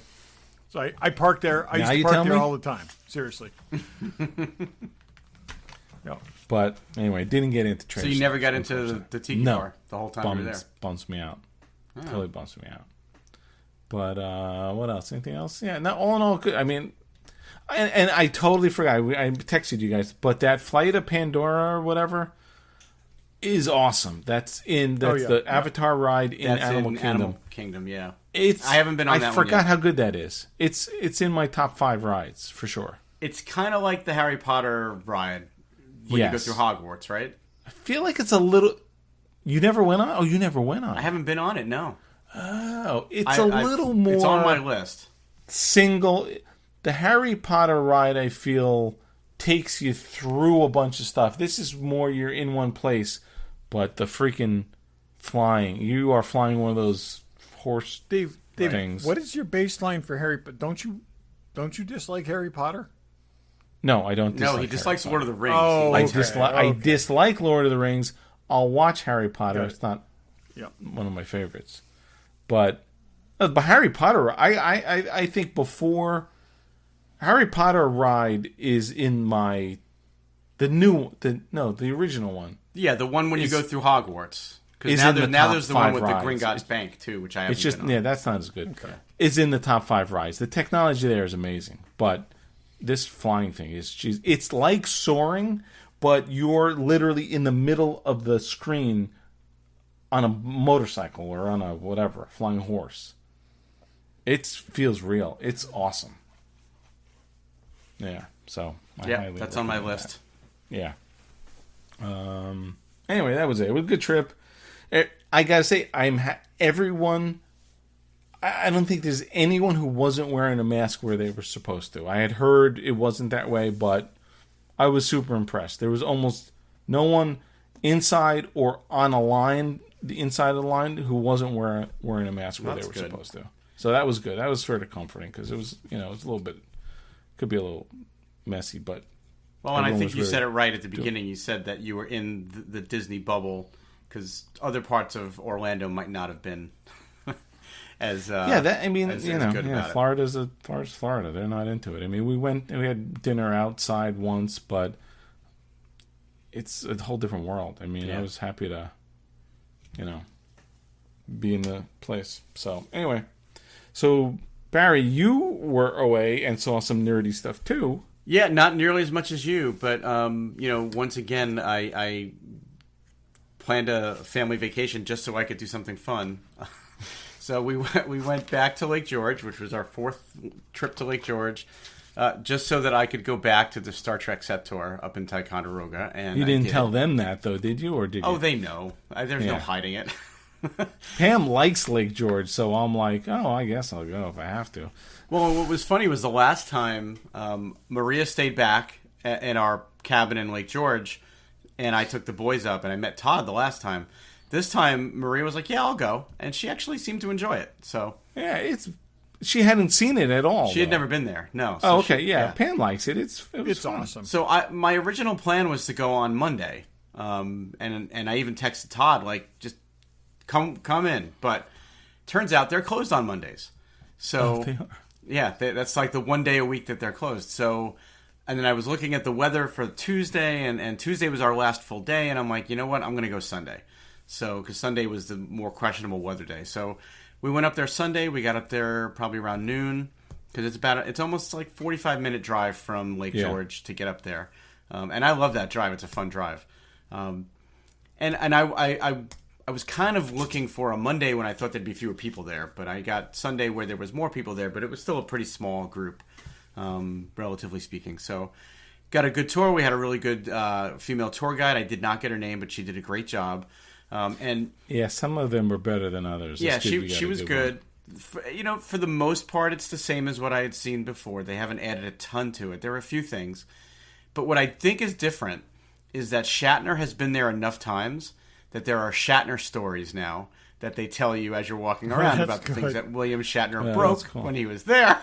So I park there. I used to park there all the time. Seriously. Yeah. But anyway, didn't get into trade. So you never got into the Tiki Bar the whole time you were there? Bumps me out. Oh. Totally bumps me out. But what else? Anything else? Yeah, all in all, good. I mean, and I totally forgot. I texted you guys, but that Flight of Pandora or whatever is awesome. That's the Avatar ride in Animal Kingdom. Animal Kingdom, yeah. I haven't been on that one yet. I forgot how good that is. It's in my top 5 rides for sure. It's kind of like the Harry Potter ride when you go through Hogwarts, right? I feel like it's a little. You never went on? Oh, you never went on? I haven't been on it. No. Oh, it's a little more. It's on my list. Single. The Harry Potter ride, I feel, takes you through a bunch of stuff. This is more you're in one place, but the freaking flying. You are flying one of those horse things. What is your baseline for Harry? But don't you dislike Harry Potter? No, I don't. No, he dislikes Lord of the Rings. Oh, okay. I dislike Lord of the Rings. I'll watch Harry Potter. It's not one of my favorites. But Harry Potter, I think before Harry Potter ride is in the original one. Yeah, the one when you go through Hogwarts. Because now there's the one with rides. The Gringotts Bank too, which I haven't been on. That's not as good. Okay. It's in the top 5 rides. The technology there is amazing, but this flying thing it's like soaring, but you're literally in the middle of the screen on a motorcycle or on a whatever, flying horse. It feels real. It's awesome. Yeah, so I highly that's on my recommend list. that. Yeah. Anyway, that was it. It was a good trip. I gotta say, everyone. I don't think there's anyone who wasn't wearing a mask where they were supposed to. I had heard it wasn't that way, but I was super impressed. There was almost no one inside or on a line, the inside of the line, who wasn't wearing a mask where they were supposed to. So that was good. That was sort of comforting because it was, it was a little bit, could be a little messy, but. Well, and I think you said it right at the beginning. You said that you were in the Disney bubble because other parts of Orlando might not have been as good about Florida's Florida. They're not into it. I mean, we had dinner outside once, but it's a whole different world. I mean, I was happy to, be in the place. So anyway, Barry, you were away and saw some nerdy stuff too. Yeah, not nearly as much as you, but once again, I planned a family vacation just so I could do something fun. So we went back to Lake George, which was our 4th trip to Lake George, just so that I could go back to the Star Trek set tour up in Ticonderoga. And you didn't tell them that though, did you? Or did you? Oh, they know. There's no hiding it. Pam likes Lake George, so I'm like, I guess I'll go if I have to. Well, what was funny was the last time Maria stayed back in our cabin in Lake George, and I took the boys up, and I met Todd the last time. This time, Maria was like, "Yeah, I'll go," and she actually seemed to enjoy it. So yeah, she hadn't seen it at all. She had never been there. No. So okay, Pam likes it. It's awesome. So my original plan was to go on Monday, and I even texted Todd like, just come in, but turns out they're closed on Mondays. So they are. Yeah, that's like the one day a week that they're closed. So, and then I was looking at the weather for Tuesday, and Tuesday was our last full day, and I'm like, you know what, I'm going to go Sunday. So, because Sunday was the more questionable weather day. So, we went up there Sunday. We got up there probably around noon, because it's almost like 45-minute drive from Lake George to get up there. And I love that drive. It's a fun drive. And I was kind of looking for a Monday when I thought there'd be fewer people there, but I got Sunday where there was more people there, but it was still a pretty small group, relatively speaking. So got a good tour. We had a really good female tour guide. I did not get her name, but she did a great job. And yeah, some of them were better than others. Yeah, she was good. For the most part, it's the same as what I had seen before. They haven't added a ton to it. There are a few things. But what I think is different is that Shatner has been there enough times that there are Shatner stories now that they tell you as you're walking around about the things that William Shatner broke when he was there.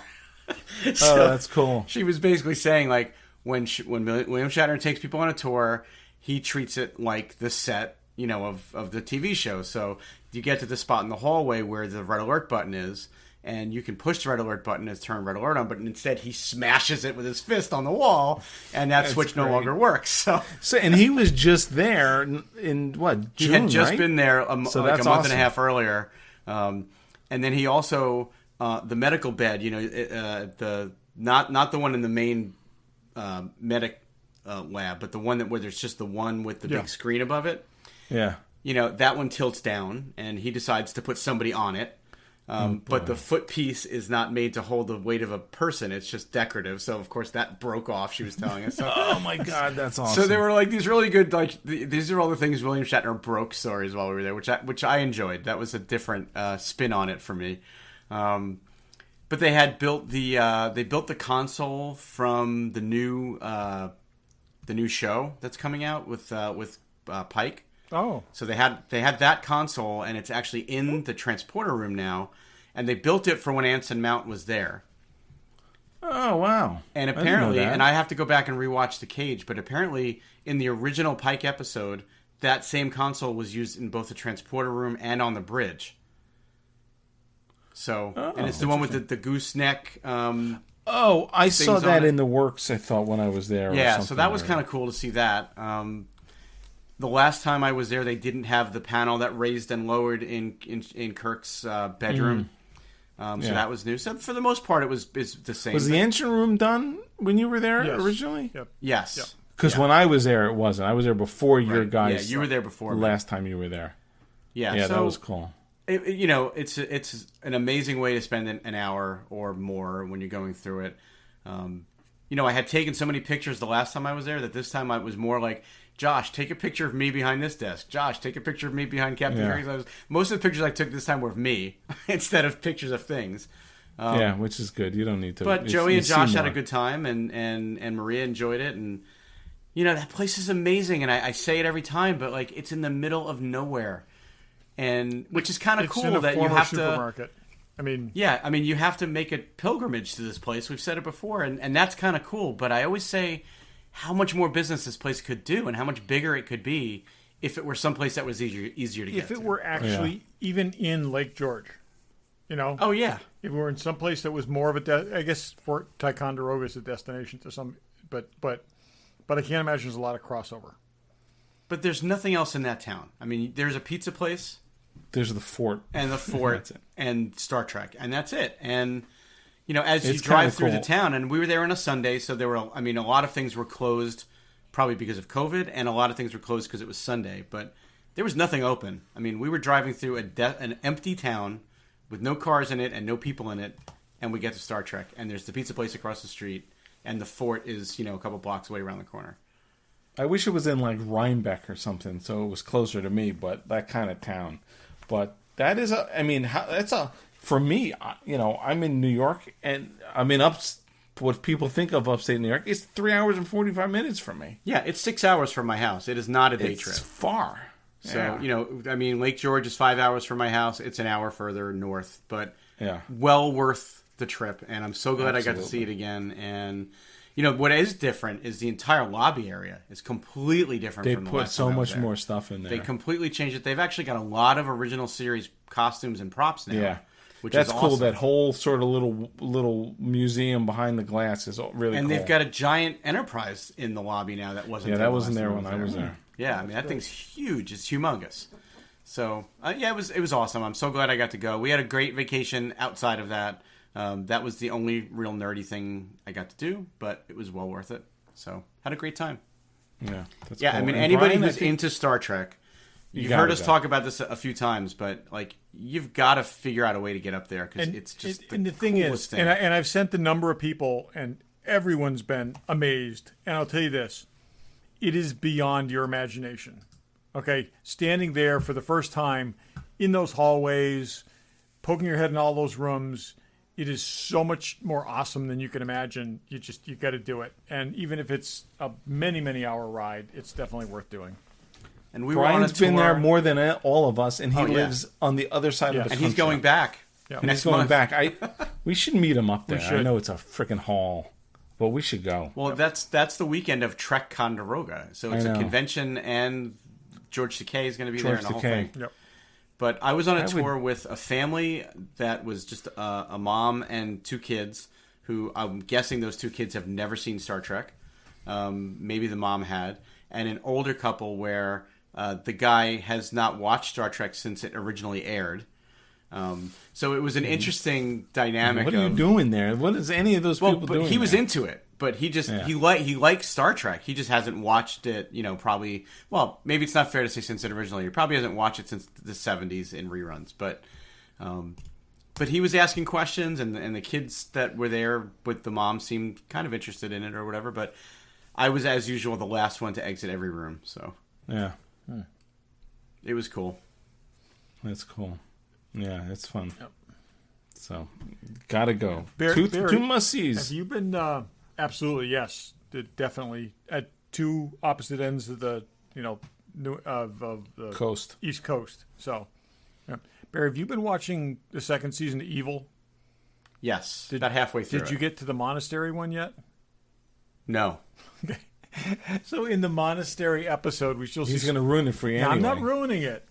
So that's cool. She was basically saying, like, when William Shatner takes people on a tour, he treats it like the set, of the TV show. So you get to the spot in the hallway where the red alert button is, and you can push the red alert button and turn red alert on, but instead he smashes it with his fist on the wall, and that switch no longer works. So and he was just there in what, June, he had just right? been there a month and a half earlier, and then he also the medical bed, the not the one in the main medic lab, but the one where there's just the one with the big screen above it. Yeah, that one tilts down, and he decides to put somebody on it. But the foot piece is not made to hold the weight of a person. It's just decorative. So, of course, that broke off, she was telling us. So, oh, my God, that's awesome. So there were, like, these really good, like, these are all the things William Shatner broke stories while we were there, which I enjoyed. That was a different spin on it for me. But they had built the console from the new show that's coming out with Pike. Oh, so they had that console, and it's actually in the transporter room now, and they built it for when Anson Mount was there. Oh, wow! And apparently, and I have to go back and rewatch The Cage, but apparently in the original Pike episode, that same console was used in both the transporter room and on the bridge. So, and it's the one with the gooseneck. I saw that in the works. I thought when I was there. Yeah, so that was kind of cool to see that. The last time I was there, they didn't have the panel that raised and lowered in Kirk's bedroom. So that was new. So for the most part, it's the same. Was the engine room done when you were there originally? Yep. Yes. Because when I was there, it wasn't. I was there before your guys. Yeah, you were there before. Last time you were there. Yeah, so that was cool. it's an amazing way to spend an hour or more when you're going through it. I had taken so many pictures the last time I was there that this time I was more like, Josh, take a picture of me behind this desk. Josh, take a picture of me behind Captain Kirk's. Most of the pictures I took this time were of me instead of pictures of things. Which is good. You don't need to. But Joey and Josh had a good time, and Maria enjoyed it, and that place is amazing. And I say it every time, but like it's in the middle of nowhere, and which is kind of cool that you have supermarket. to. You have to make a pilgrimage to this place. We've said it before, and that's kind of cool. But I always say how much more business this place could do, and how much bigger it could be if it were someplace that was easier to get. If it were actually even in Lake George, Oh yeah. If we were in some place that was more of a, I guess Fort Ticonderoga is a destination to some, but I can't imagine there's a lot of crossover. But there's nothing else in that town. I mean, there's a pizza place. There's the fort. And the fort and Star Trek. And that's it. And, as you drive through the town, and we were there on a Sunday, so there were, a lot of things were closed probably because of COVID, and a lot of things were closed because it was Sunday. But there was nothing open. We were driving through an empty town with no cars in it and no people in it, and we get to Star Trek, and there's the pizza place across the street, and the fort is, a couple blocks away around the corner. I wish it was in like Rhinebeck or something, so it was closer to me, but that kind of town. But that is for me, I'm in New York, and what people think of upstate New York is 3 hours and 45 minutes from me. Yeah, it's 6 hours from my house. It is not a day trip. It's far. So, Lake George is 5 hours from my house. It's an hour further north, but well worth the trip. And I'm so glad I got to see it again. And, what is different is the entire lobby area is completely different from the last time I was there. They put so much more stuff in there. They completely changed it. They've actually got a lot of original series costumes and props now. Yeah. Which That's is cool. awesome. That whole sort of little museum behind the glass is really cool. And they've got a giant Enterprise in the lobby now that wasn't there. Yeah, that wasn't there when I was there. Yeah, that thing's huge. It's humongous. So, it was awesome. I'm so glad I got to go. We had a great vacation outside of that. That was the only real nerdy thing I got to do, but it was well worth it. So, had a great time. Yeah, that's cool. And anybody Brian, who's into Star Trek, you've heard us talk about this a few times, but like you've got to figure out a way to get up there because it's just the thing is, thing. And I've sent a number of people, and everyone's been amazed. And I'll tell you this. It is beyond your imagination. Okay? Standing there for the first time in those hallways, poking your head in all those rooms, it is so much more awesome than you can imagine. You got to do it. And even if it's a many, many hour ride, it's definitely worth doing. And Brian's been there more than all of us, and he lives on the other side of the country. And he's going back. Yeah. He's going back. We should meet him up there. I know it's a freaking haul. Well, we should go. Well, that's the weekend of Ticonderoga. So it's a convention, and George Takei is going to be there and the whole thing. Yep. But I was on a tour with a family that was just a mom and two kids who I'm guessing those two kids have never seen Star Trek. Maybe the mom had. And an older couple where the guy has not watched Star Trek since it originally aired. So it was an interesting dynamic. What are you doing there? What is any of those people doing? He was into it, but he just he likes Star Trek. He just hasn't watched it. Probably. Well, maybe it's not fair to say since it originally. He probably hasn't watched it since the '70s in reruns. But he was asking questions, and the kids that were there with the mom seemed kind of interested in it or whatever. But I was, as usual, the last one to exit every room. So it was cool. That's cool. Yeah, it's fun. Yep. So, gotta go. Barry, two must-sees. Have you been? Absolutely, yes. Definitely at two opposite ends of the of the coast, East Coast. So, Barry, have you been watching the second season of Evil? Yes, about halfway through. Did you get to the monastery one yet? No. Okay. So in the monastery episode, we shall see. He's going to ruin it for you. Anyway. I'm not ruining it.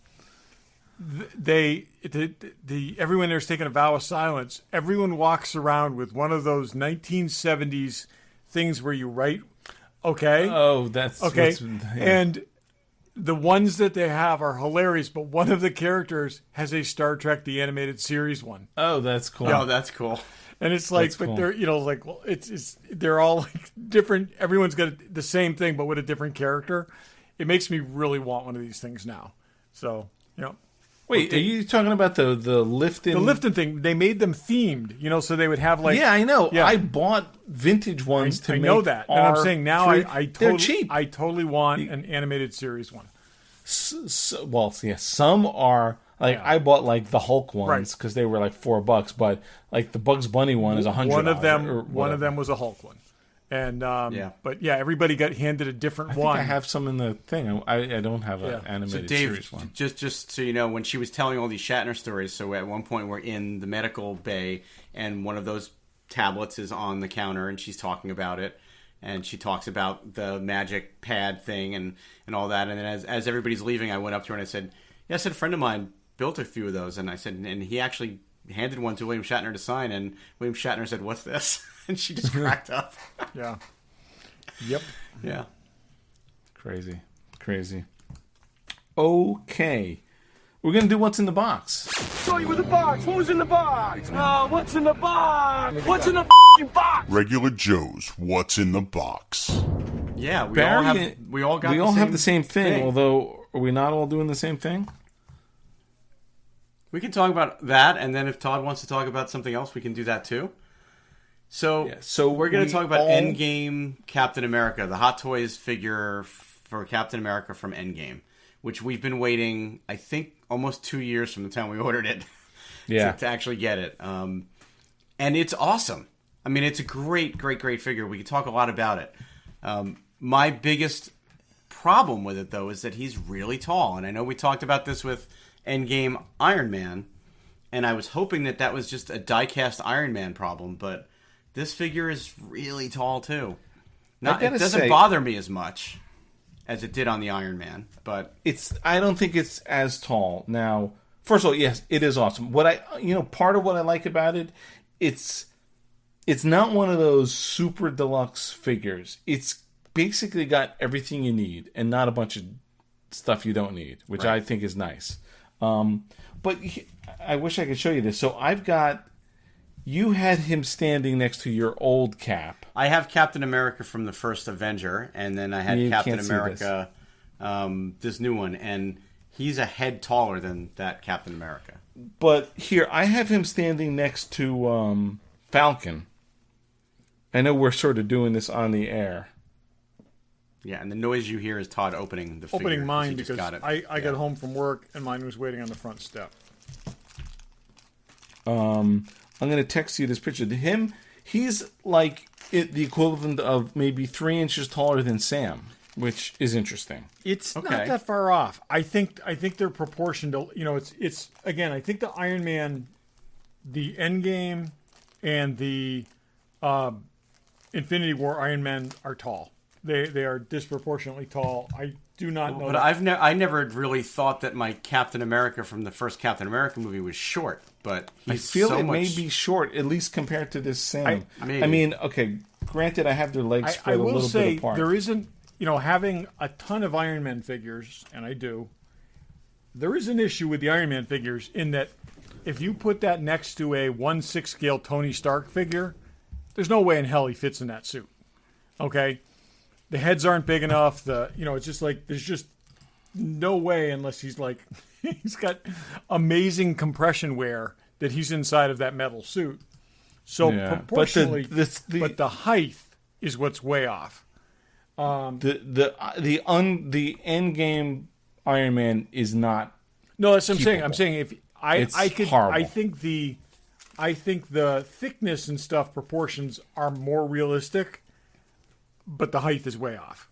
Everyone there's taking a vow of silence. Everyone walks around with one of those 1970s things where you write, okay? Oh, that's okay. And the ones that they have are hilarious, but one of the characters has a Star Trek the Animated Series one. Oh, that's cool. Oh, that's cool. And it's like, but they're they're all like different. Everyone's got the same thing, but with a different character. It makes me really want one of these things now. So, Wait, are you talking about the Lifton? The Lifton thing, they made them themed, so they would have like... Yeah, I know. Yeah. I bought vintage ones to make. I know that. And I'm saying now they're cheap. I totally want an animated series one. Some are... Like, I bought, like, the Hulk ones because they were, like, $4, but, like, the Bugs Bunny one is $100. One of them was a Hulk one. And, but, everybody got handed a different one. I have some in the thing. I don't have an animated series one. Just so you know, when she was telling all these Shatner stories, so at one point we're in the medical bay, and one of those tablets is on the counter, and she's talking about it, and she talks about the magic pad thing and all that, and then as everybody's leaving, I went up to her and I said, a friend of mine built a few of those, and I said, and he actually handed one to William Shatner to sign, and William Shatner said, "What's this?" And she just cracked up. Yeah. Yep. Yeah. Crazy. Okay. We're going to do What's in the Box. Show you with the box. Who's in the box? What's in the box? What's in the box? Regular Joe's What's in the Box. Yeah, we all have the same thing, although are we not all doing the same thing? We can talk about that, and then if Todd wants to talk about something else, we can do that too. So we're going to talk about Endgame Captain America, the Hot Toys figure for Captain America from Endgame, which we've been waiting, I think, almost 2 years from the time we ordered it to actually get it. And it's awesome. I mean, it's a great figure. We can talk a lot about it. My biggest problem with it, though, is that he's really tall. And I know we talked about this with Endgame Iron Man, and I was hoping that was just a die-cast Iron Man problem, but this figure is really tall, too. It doesn't bother me as much as it did on the Iron Man, but I don't think it's as tall. Now, first of all, yes, it is awesome. Part of what I like about it, it's not one of those super deluxe figures. It's basically got everything you need and not a bunch of stuff you don't need, which I think is nice. But I wish I could show you this. So you had him standing next to your old Cap. I have Captain America from the first Avenger, and then I had Captain America, this new one, and he's a head taller than that Captain America. But here, I have him standing next to Falcon. I know we're sort of doing this on the air. Yeah, and the noise you hear is Todd opening the figure. Opening mine because I got home from work and mine was waiting on the front step. I'm going to text you this picture. To him, he's like the equivalent of maybe 3 inches taller than Sam, which is interesting. It's not that far off. I think they're proportioned to, it's again, I think the Iron Man, the Endgame, and the Infinity War Iron Man are tall. They are disproportionately tall. I do not know. But I never really thought that my Captain America from the first Captain America movie was short. But I feel it may be short, at least compared to this Sam. I mean, okay, granted, I have their legs spread a little bit apart. There isn't, having a ton of Iron Man figures, and I do, there is an issue with the Iron Man figures in that if you put that next to a 1/6 scale Tony Stark figure, there's no way in hell he fits in that suit. Okay? The heads aren't big enough. It's just like there's just no way unless he's like he's got amazing compression wear that he's inside of that metal suit. So proportionally, but the height is what's way off. The Endgame Iron Man is not. No, that's what I'm saying. I'm saying if it's I could, horrible. I think the thickness and stuff proportions are more realistic. But the height is way off.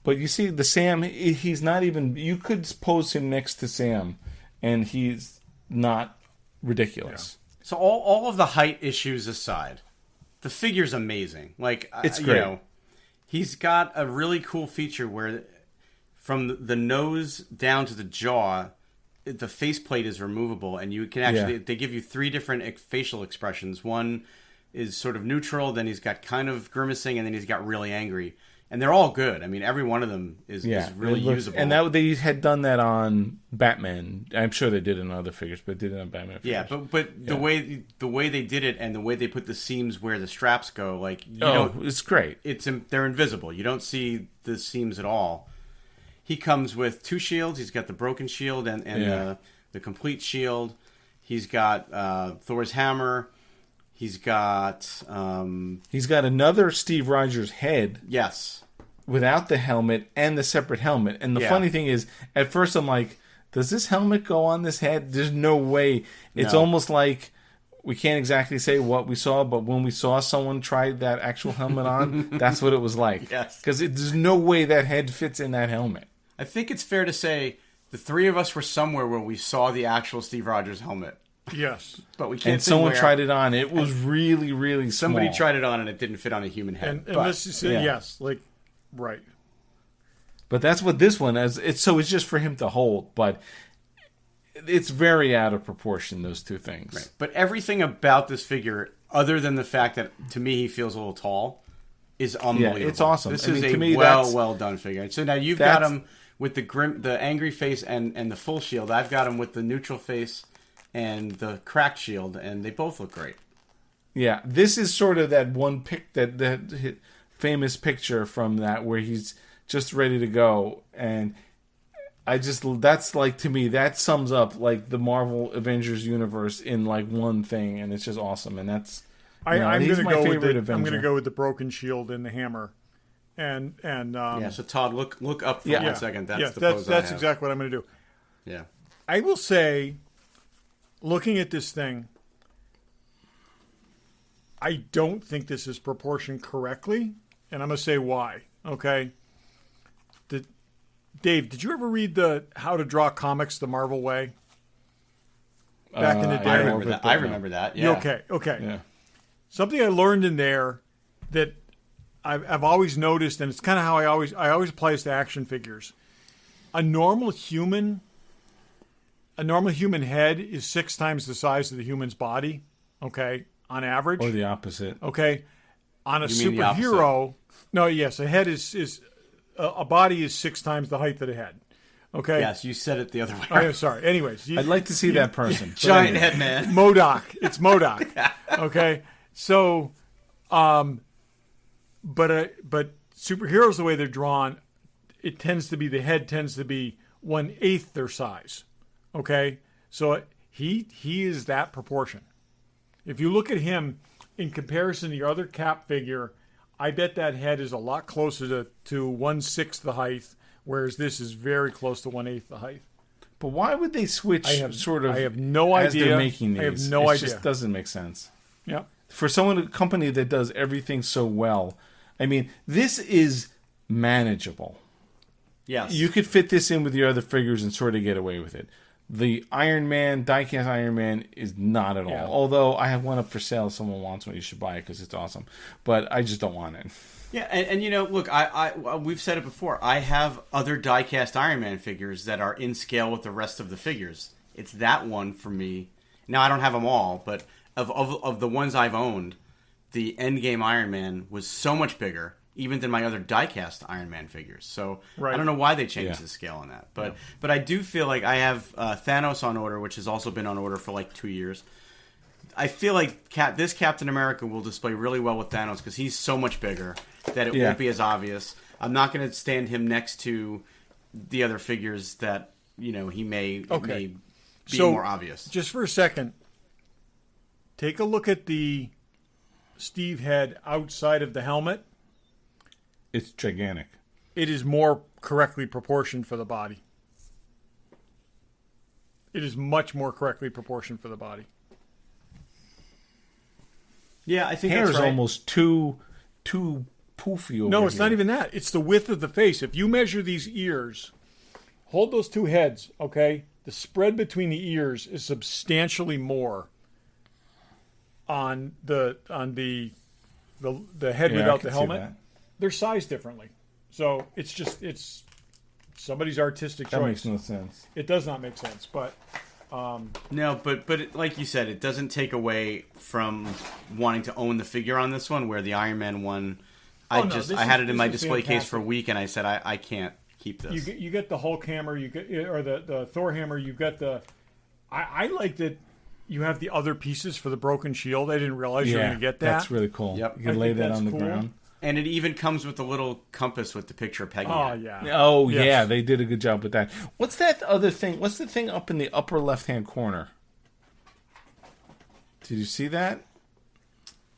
But you see, the Sam, he's not even... You could pose him next to Sam, and he's not ridiculous. Yeah. So all of the height issues aside, the figure's amazing. Like, it's great. He's got a really cool feature where from the nose down to the jaw, the faceplate is removable, and you can actually... They give you 3 different facial expressions. One is sort of neutral, then he's got kind of grimacing, and then he's got really angry. And they're all good. I mean, every one of them is really usable. And they had done that on Batman. I'm sure they did it on other figures, but they did it on Batman figures. Yeah, but the way they did it and the way they put the seams where the straps go, like it's great. They're invisible. You don't see the seams at all. he comes with 2 shields. He's got the broken shield and the complete shield. He's got Thor's hammer. He's got another Steve Rogers head. Yes. Without the helmet and the separate helmet. And the funny thing is, at first I'm like, does this helmet go on this head? There's no way. It's almost like we can't exactly say what we saw, but when we saw someone try that actual helmet on, that's what it was like. Yes. Because there's no way that head fits in that helmet. I think it's fair to say the 3 of us were somewhere where we saw the actual Steve Rogers helmet. Yes. But we can't And say someone where. tried it on. It was really, really small. Somebody tried it on and it didn't fit on a human head. And But- let's just say, yes, like, right. But that's what this one is. It's just for him to hold, but it's very out of proportion, those two things. Right. But everything about this figure, other than the fact that to me he feels a little tall, is unbelievable. Yeah, it's awesome. This I is mean, a to me, well done figure. So now you've got that's- him with the angry face and the full shield. I've got him with the neutral face and the cracked shield, and they both look great. Yeah, this is sort of that one that famous picture from that where he's just ready to go, and that's like, to me, that sums up like the Marvel Avengers universe in like one thing, and it's just awesome. And that's I'm he's going to my go with favorite I'm Avenger. going to go with the broken shield and the hammer, and Yeah. So Todd, look up for Yeah. 1 second. That's the that's pose I have. exactly what I'm going to do. Yeah. I will say, looking at this thing, I don't think this is proportioned correctly, and I'm going to say why. Okay. Dave, did you ever read the How to Draw Comics the Marvel Way? Back in the day. I remember that. I remember that. Yeah. Okay. Yeah. Something I learned in there that I've always noticed, and it's kind of how I always apply this to action figures. A normal human head is 6 times the size of the human's body. Okay, on average. Or the opposite. Okay, on a You mean the superhero. No, yes, a head is a body is 6 times the height of the head. Okay. Yes, you said it the other way. I'm sorry. Anyways, I'd like to see that person. But Giant anyway. head man. MODOK. It's MODOK. Okay. So, but superheroes, the way they're drawn, the head tends to be 1/8 their size. Okay. So he is that proportion. If you look at him in comparison to your other Cap figure, I bet that head is a lot closer to 1/6 the height, whereas this is very close to 1/8 the height. But why would they switch I have no as idea. they're making these? I have no it idea. just doesn't make sense. Yeah. For a company that does everything so well, I mean, this is manageable. Yes. You could fit this in with your other figures and sort of get away with it. The Iron Man, diecast Iron Man, is not at all. Yeah. Although I have one up for sale. If someone wants one, you should buy it because it's awesome. But I just don't want it. Yeah, and you know, look, we've said it before. I have other diecast Iron Man figures that are in scale with the rest of the figures. It's that one for me. Now I don't have them all, but of the ones I've owned, the Endgame Iron Man was so much bigger, even than my other diecast Iron Man figures. So Right. I don't know why they changed Yeah. the scale on that, but I do feel like I have Thanos on order, which has also been on order for like 2 years. I feel like this Captain America will display really well with Thanos because he's so much bigger that it won't be as obvious. I'm not going to stand him next to the other figures that he may be more obvious. Just for a second, take a look at the Steve head outside of the helmet. It's gigantic. It is more correctly proportioned for the body. It is much more correctly proportioned for the body. Yeah, I think Hair that's is right. almost too poofy over No, it's here. not even that. It's the width of the face. If you measure these ears, hold those two heads, okay? The spread between the ears is substantially more on the head Yeah, I without can the see helmet. that. They're sized differently. So it's somebody's artistic That choice. makes no sense. It does not make sense, but No, but like you said, it doesn't take away from wanting to own the figure on this one. Where the Iron Man one, I had it in my display case for a week, and I said I can't keep this. you get the Hulk hammer, you get or the Thor hammer. You get the. I like that. You have the other pieces for the broken shield. I didn't realize you were going to get that. That's really cool. Yep. You can I lay think that that's on the cool. ground. And it even comes with a little compass with the picture of Peggy. Oh, yeah. Oh, Yes. yeah, they did a good job with that. What's that other thing? What's the thing up in the upper left-hand corner? Did you see that?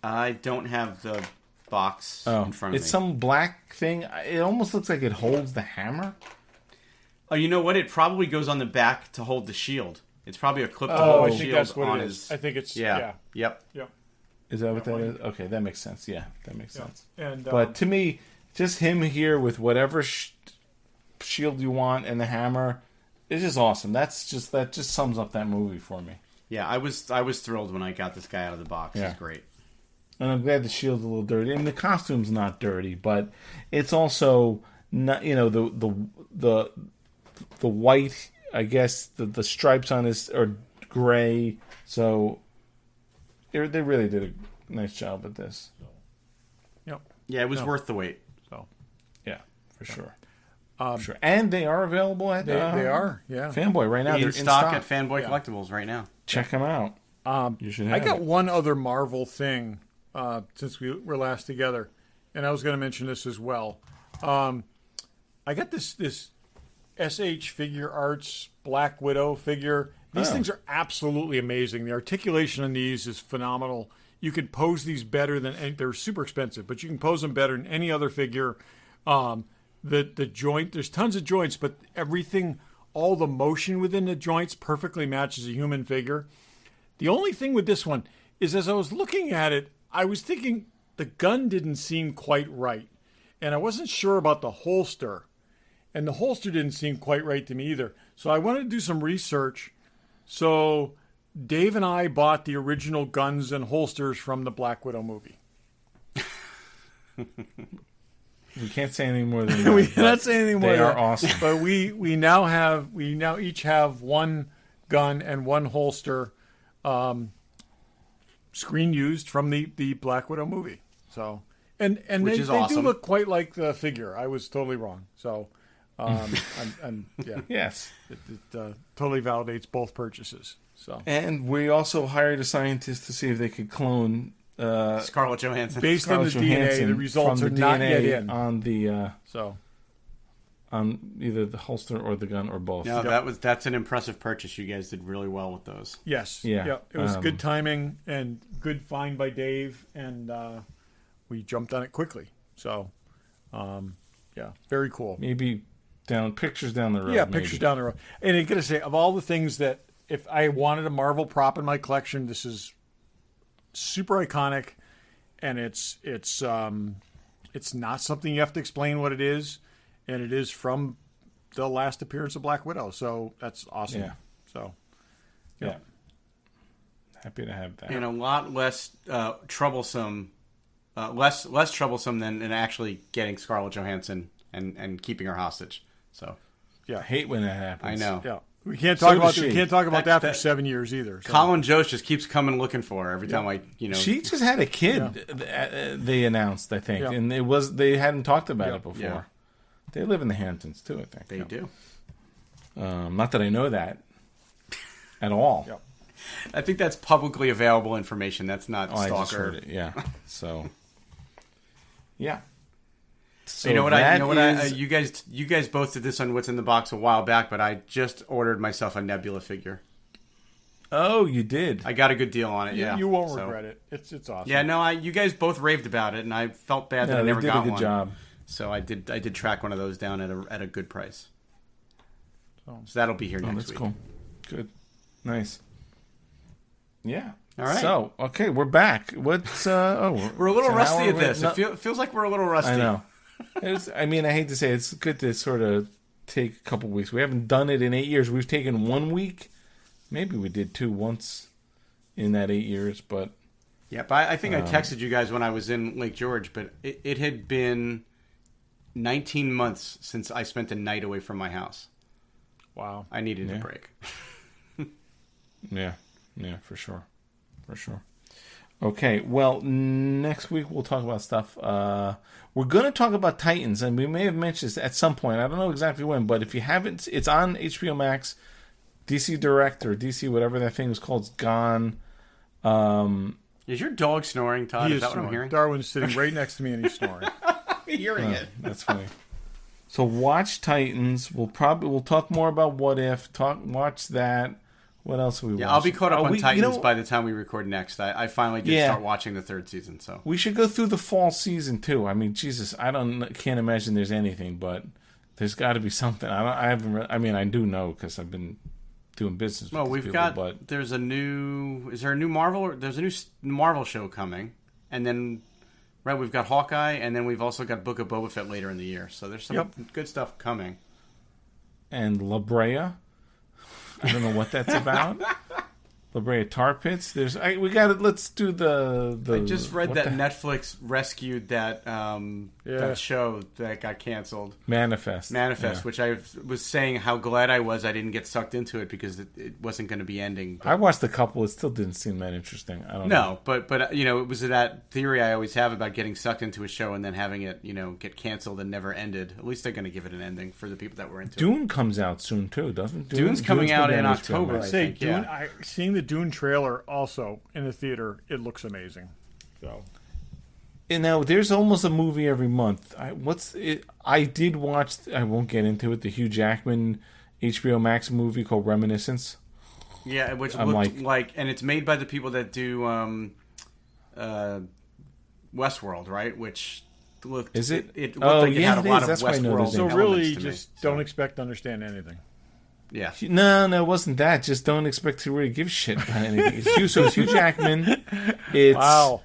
I don't have the box in front of me. It's some black thing. It almost looks like it holds the hammer. Oh, you know what? It probably goes on the back to hold the shield. It's probably a clip to Oh, hold I the think shield that's what on it his... is. I think it's... Yeah. Yeah. Yep. Is that what that is? Okay, that makes sense. Yeah, that makes sense. And, but to me, just him here with whatever shield you want and the hammer, it's just awesome. That just sums up that movie for me. Yeah, I was thrilled when I got this guy out of the box. Yeah. It's great. And I'm glad the shield's a little dirty. And the costume's not dirty, but it's also not, the white, I guess the stripes on his are gray, so they really did a nice job with this. Yep. Yeah, it was worth the wait. So yeah, for sure. Sure. And they are available at they are, yeah. Fanboy right now. In They're stock at Fanboy Collectibles right now. Check them out. You should have I got it. one other Marvel thing since we were last together, and I was going to mention this as well. I got this SH Figure Arts Black Widow figure. These things are absolutely amazing. The articulation on these is phenomenal. You can pose these better than they're super expensive, but you can pose them better than any other figure. The joint, there's tons of joints, but everything, all the motion within the joints perfectly matches a human figure. The only thing with this one is, as I was looking at it, I was thinking the gun didn't seem quite right. And I wasn't sure about the holster. And the holster didn't seem quite right to me either. So I wanted to do some research. So Dave and I bought the original guns and holsters from the Black Widow movie. We can't say any more than that. We cannot say anything more. They are awesome. But we now each have one gun and one holster, screen used from the Black Widow movie. So and Which they is awesome. do look quite like the figure. I was totally wrong. So I'm yeah, Yes. it totally validates both purchases. So And we also hired a scientist to see if they could clone Scarlett Johansson. based on the Scarlett DNA, Johansson the results from are the not DNA yet in. on the So on either the holster or the gun or both. No, that's an impressive purchase. You guys did really well with those. yes, Yeah. it was good timing and good find by Dave, and we jumped on it quickly. So yeah, very cool. Maybe pictures down the road. Yeah, maybe. pictures down the road. And I gotta say, of all the things that if I wanted a Marvel prop in my collection, this is super iconic, and it's not something you have to explain what it is, and it is from the last appearance of Black Widow. So that's awesome. Yeah. So Yeah. Happy to have that. And a lot less troublesome, less troublesome than actually getting Scarlett Johansson and keeping her hostage. So I hate when that happens. I know. yeah, we can't talk about does we she. can't talk about that for That- 7 years either. So. Colin Jost just keeps coming looking for her every time She just had a kid. They announced, I think, Yeah. and they hadn't talked about it before. Yeah. They live in the Hamptons too, I think. They do. Not that I know that at all. Yeah. I think that's publicly available information. That's not I just stalker. heard it. Yeah. So. Yeah. So you know what? that is- You guys both did this on What's in the Box a while back, but I just ordered myself a Nebula figure. Oh, you did. I got a good deal on it. Yeah, You won't So- regret it. It's awesome. Yeah, no, you guys both raved about it, and I felt bad that I they never did got a good one. job. So I did track one of those down at a good price. So that'll be here Oh, next that's week. cool. Good. Nice. Yeah. All right. So, okay, we're back. What's We're a little it's an rusty hour at this. away. It feels like we're a little rusty. I know. I hate to say it, it's good to sort of take a couple weeks. We haven't done it in 8 years. We've taken 1 week. Maybe we did two once in that 8 years, but Yeah, but I think I texted you guys when I was in Lake George, but it had been 19 months since I spent a night away from my house. Wow. I needed a Yeah. break. yeah, for sure. Okay, well, next week we'll talk about stuff. We're going to talk about Titans, and we may have mentioned this at some point. I don't know exactly when, but if you haven't, it's on HBO Max. DC Direct or DC whatever that thing is called is gone. Is your dog snoring, Todd? He Is is that what I'm snoring. hearing? Darwin's sitting right next to me and he's snoring. Hearing it. That's funny. So watch Titans. We'll talk more about What If. Watch that. What else have we watched? Yeah, I'll be caught up on Titans by the time we record next. I finally did start watching the 3rd season. So we should go through the fall season too. I mean, Jesus, can't imagine there's anything, but there's got to be something. I do know because I've been doing business. Well, with we've people, got. But There's a new. Is there a new Marvel? There's a new Marvel show coming, and then we've got Hawkeye, and then we've also got Book of Boba Fett later in the year. So there's some good stuff coming. And La Brea. I don't know what that's about. La Brea Tar Pits. Let's do the. I just read that Netflix rescued that that show that got canceled. Manifest, which I was saying how glad I was I didn't get sucked into it because it wasn't going to be ending. But, I watched a couple. It still didn't seem that interesting. I don't know. No, but it was that theory I always have about getting sucked into a show and then having it get canceled and never ended. At least they're going to give it an ending for the people that were into it. Dune comes out soon too, doesn't Dune? Dune's coming out in October. I think. Dune, seeing the Dune trailer also in the theater, it looks amazing. So, and now there's almost a movie every month. I did watch. I won't get into it. The Hugh Jackman HBO Max movie called Reminiscence. Yeah, which looked like, and it's made by the people that do Westworld, right? Which looked. Is it? It looked like it had a lot of Westworld. So really, just don't expect to understand anything. Yeah. No, it wasn't that. Just don't expect to really give a shit about anything. It's Hugh Jackman. It's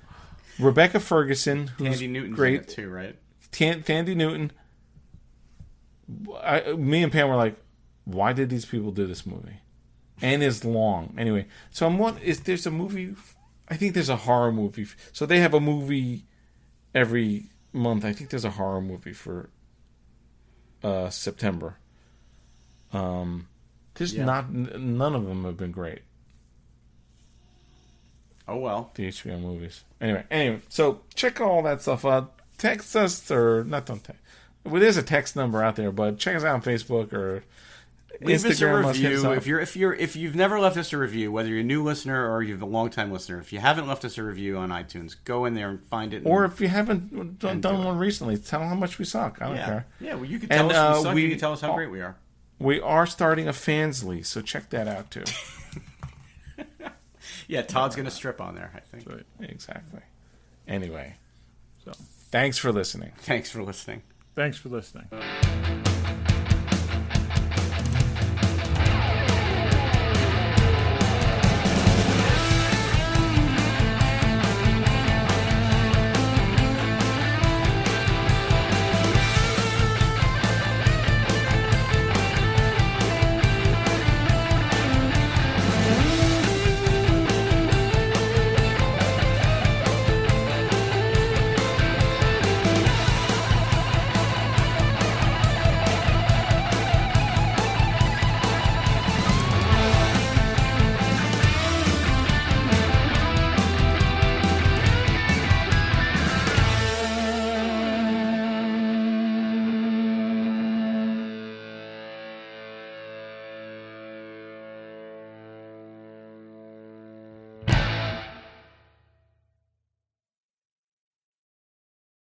Rebecca Ferguson, who's Tandy Newton's great in it too, right? Tandy Newton. Me and Pam were like, why did these people do this movie? And it's long. Anyway, so there's a movie. I think there's a horror movie. So they have a movie every month. I think there's a horror movie for September. None of them have been great. Oh well, the HBO movies. Anyway, so check all that stuff out. Text us or not. Don't text. Well, there's a text number out there, but check us out on Facebook or leave Instagram. Us a review. If you've never left us a review, whether you're a new listener or you're a long-time listener, if you haven't left us a review on iTunes, go in there and find it. Or if you haven't done one recently, tell how much we suck. I don't care. Yeah, well, you can tell us we suck. You can tell us how great we are. We are starting a Fansly, so check that out too. Yeah, Todd's going to strip on there, I think. Right. Exactly. Anyway, so thanks for listening. Thanks for listening. Thanks for listening.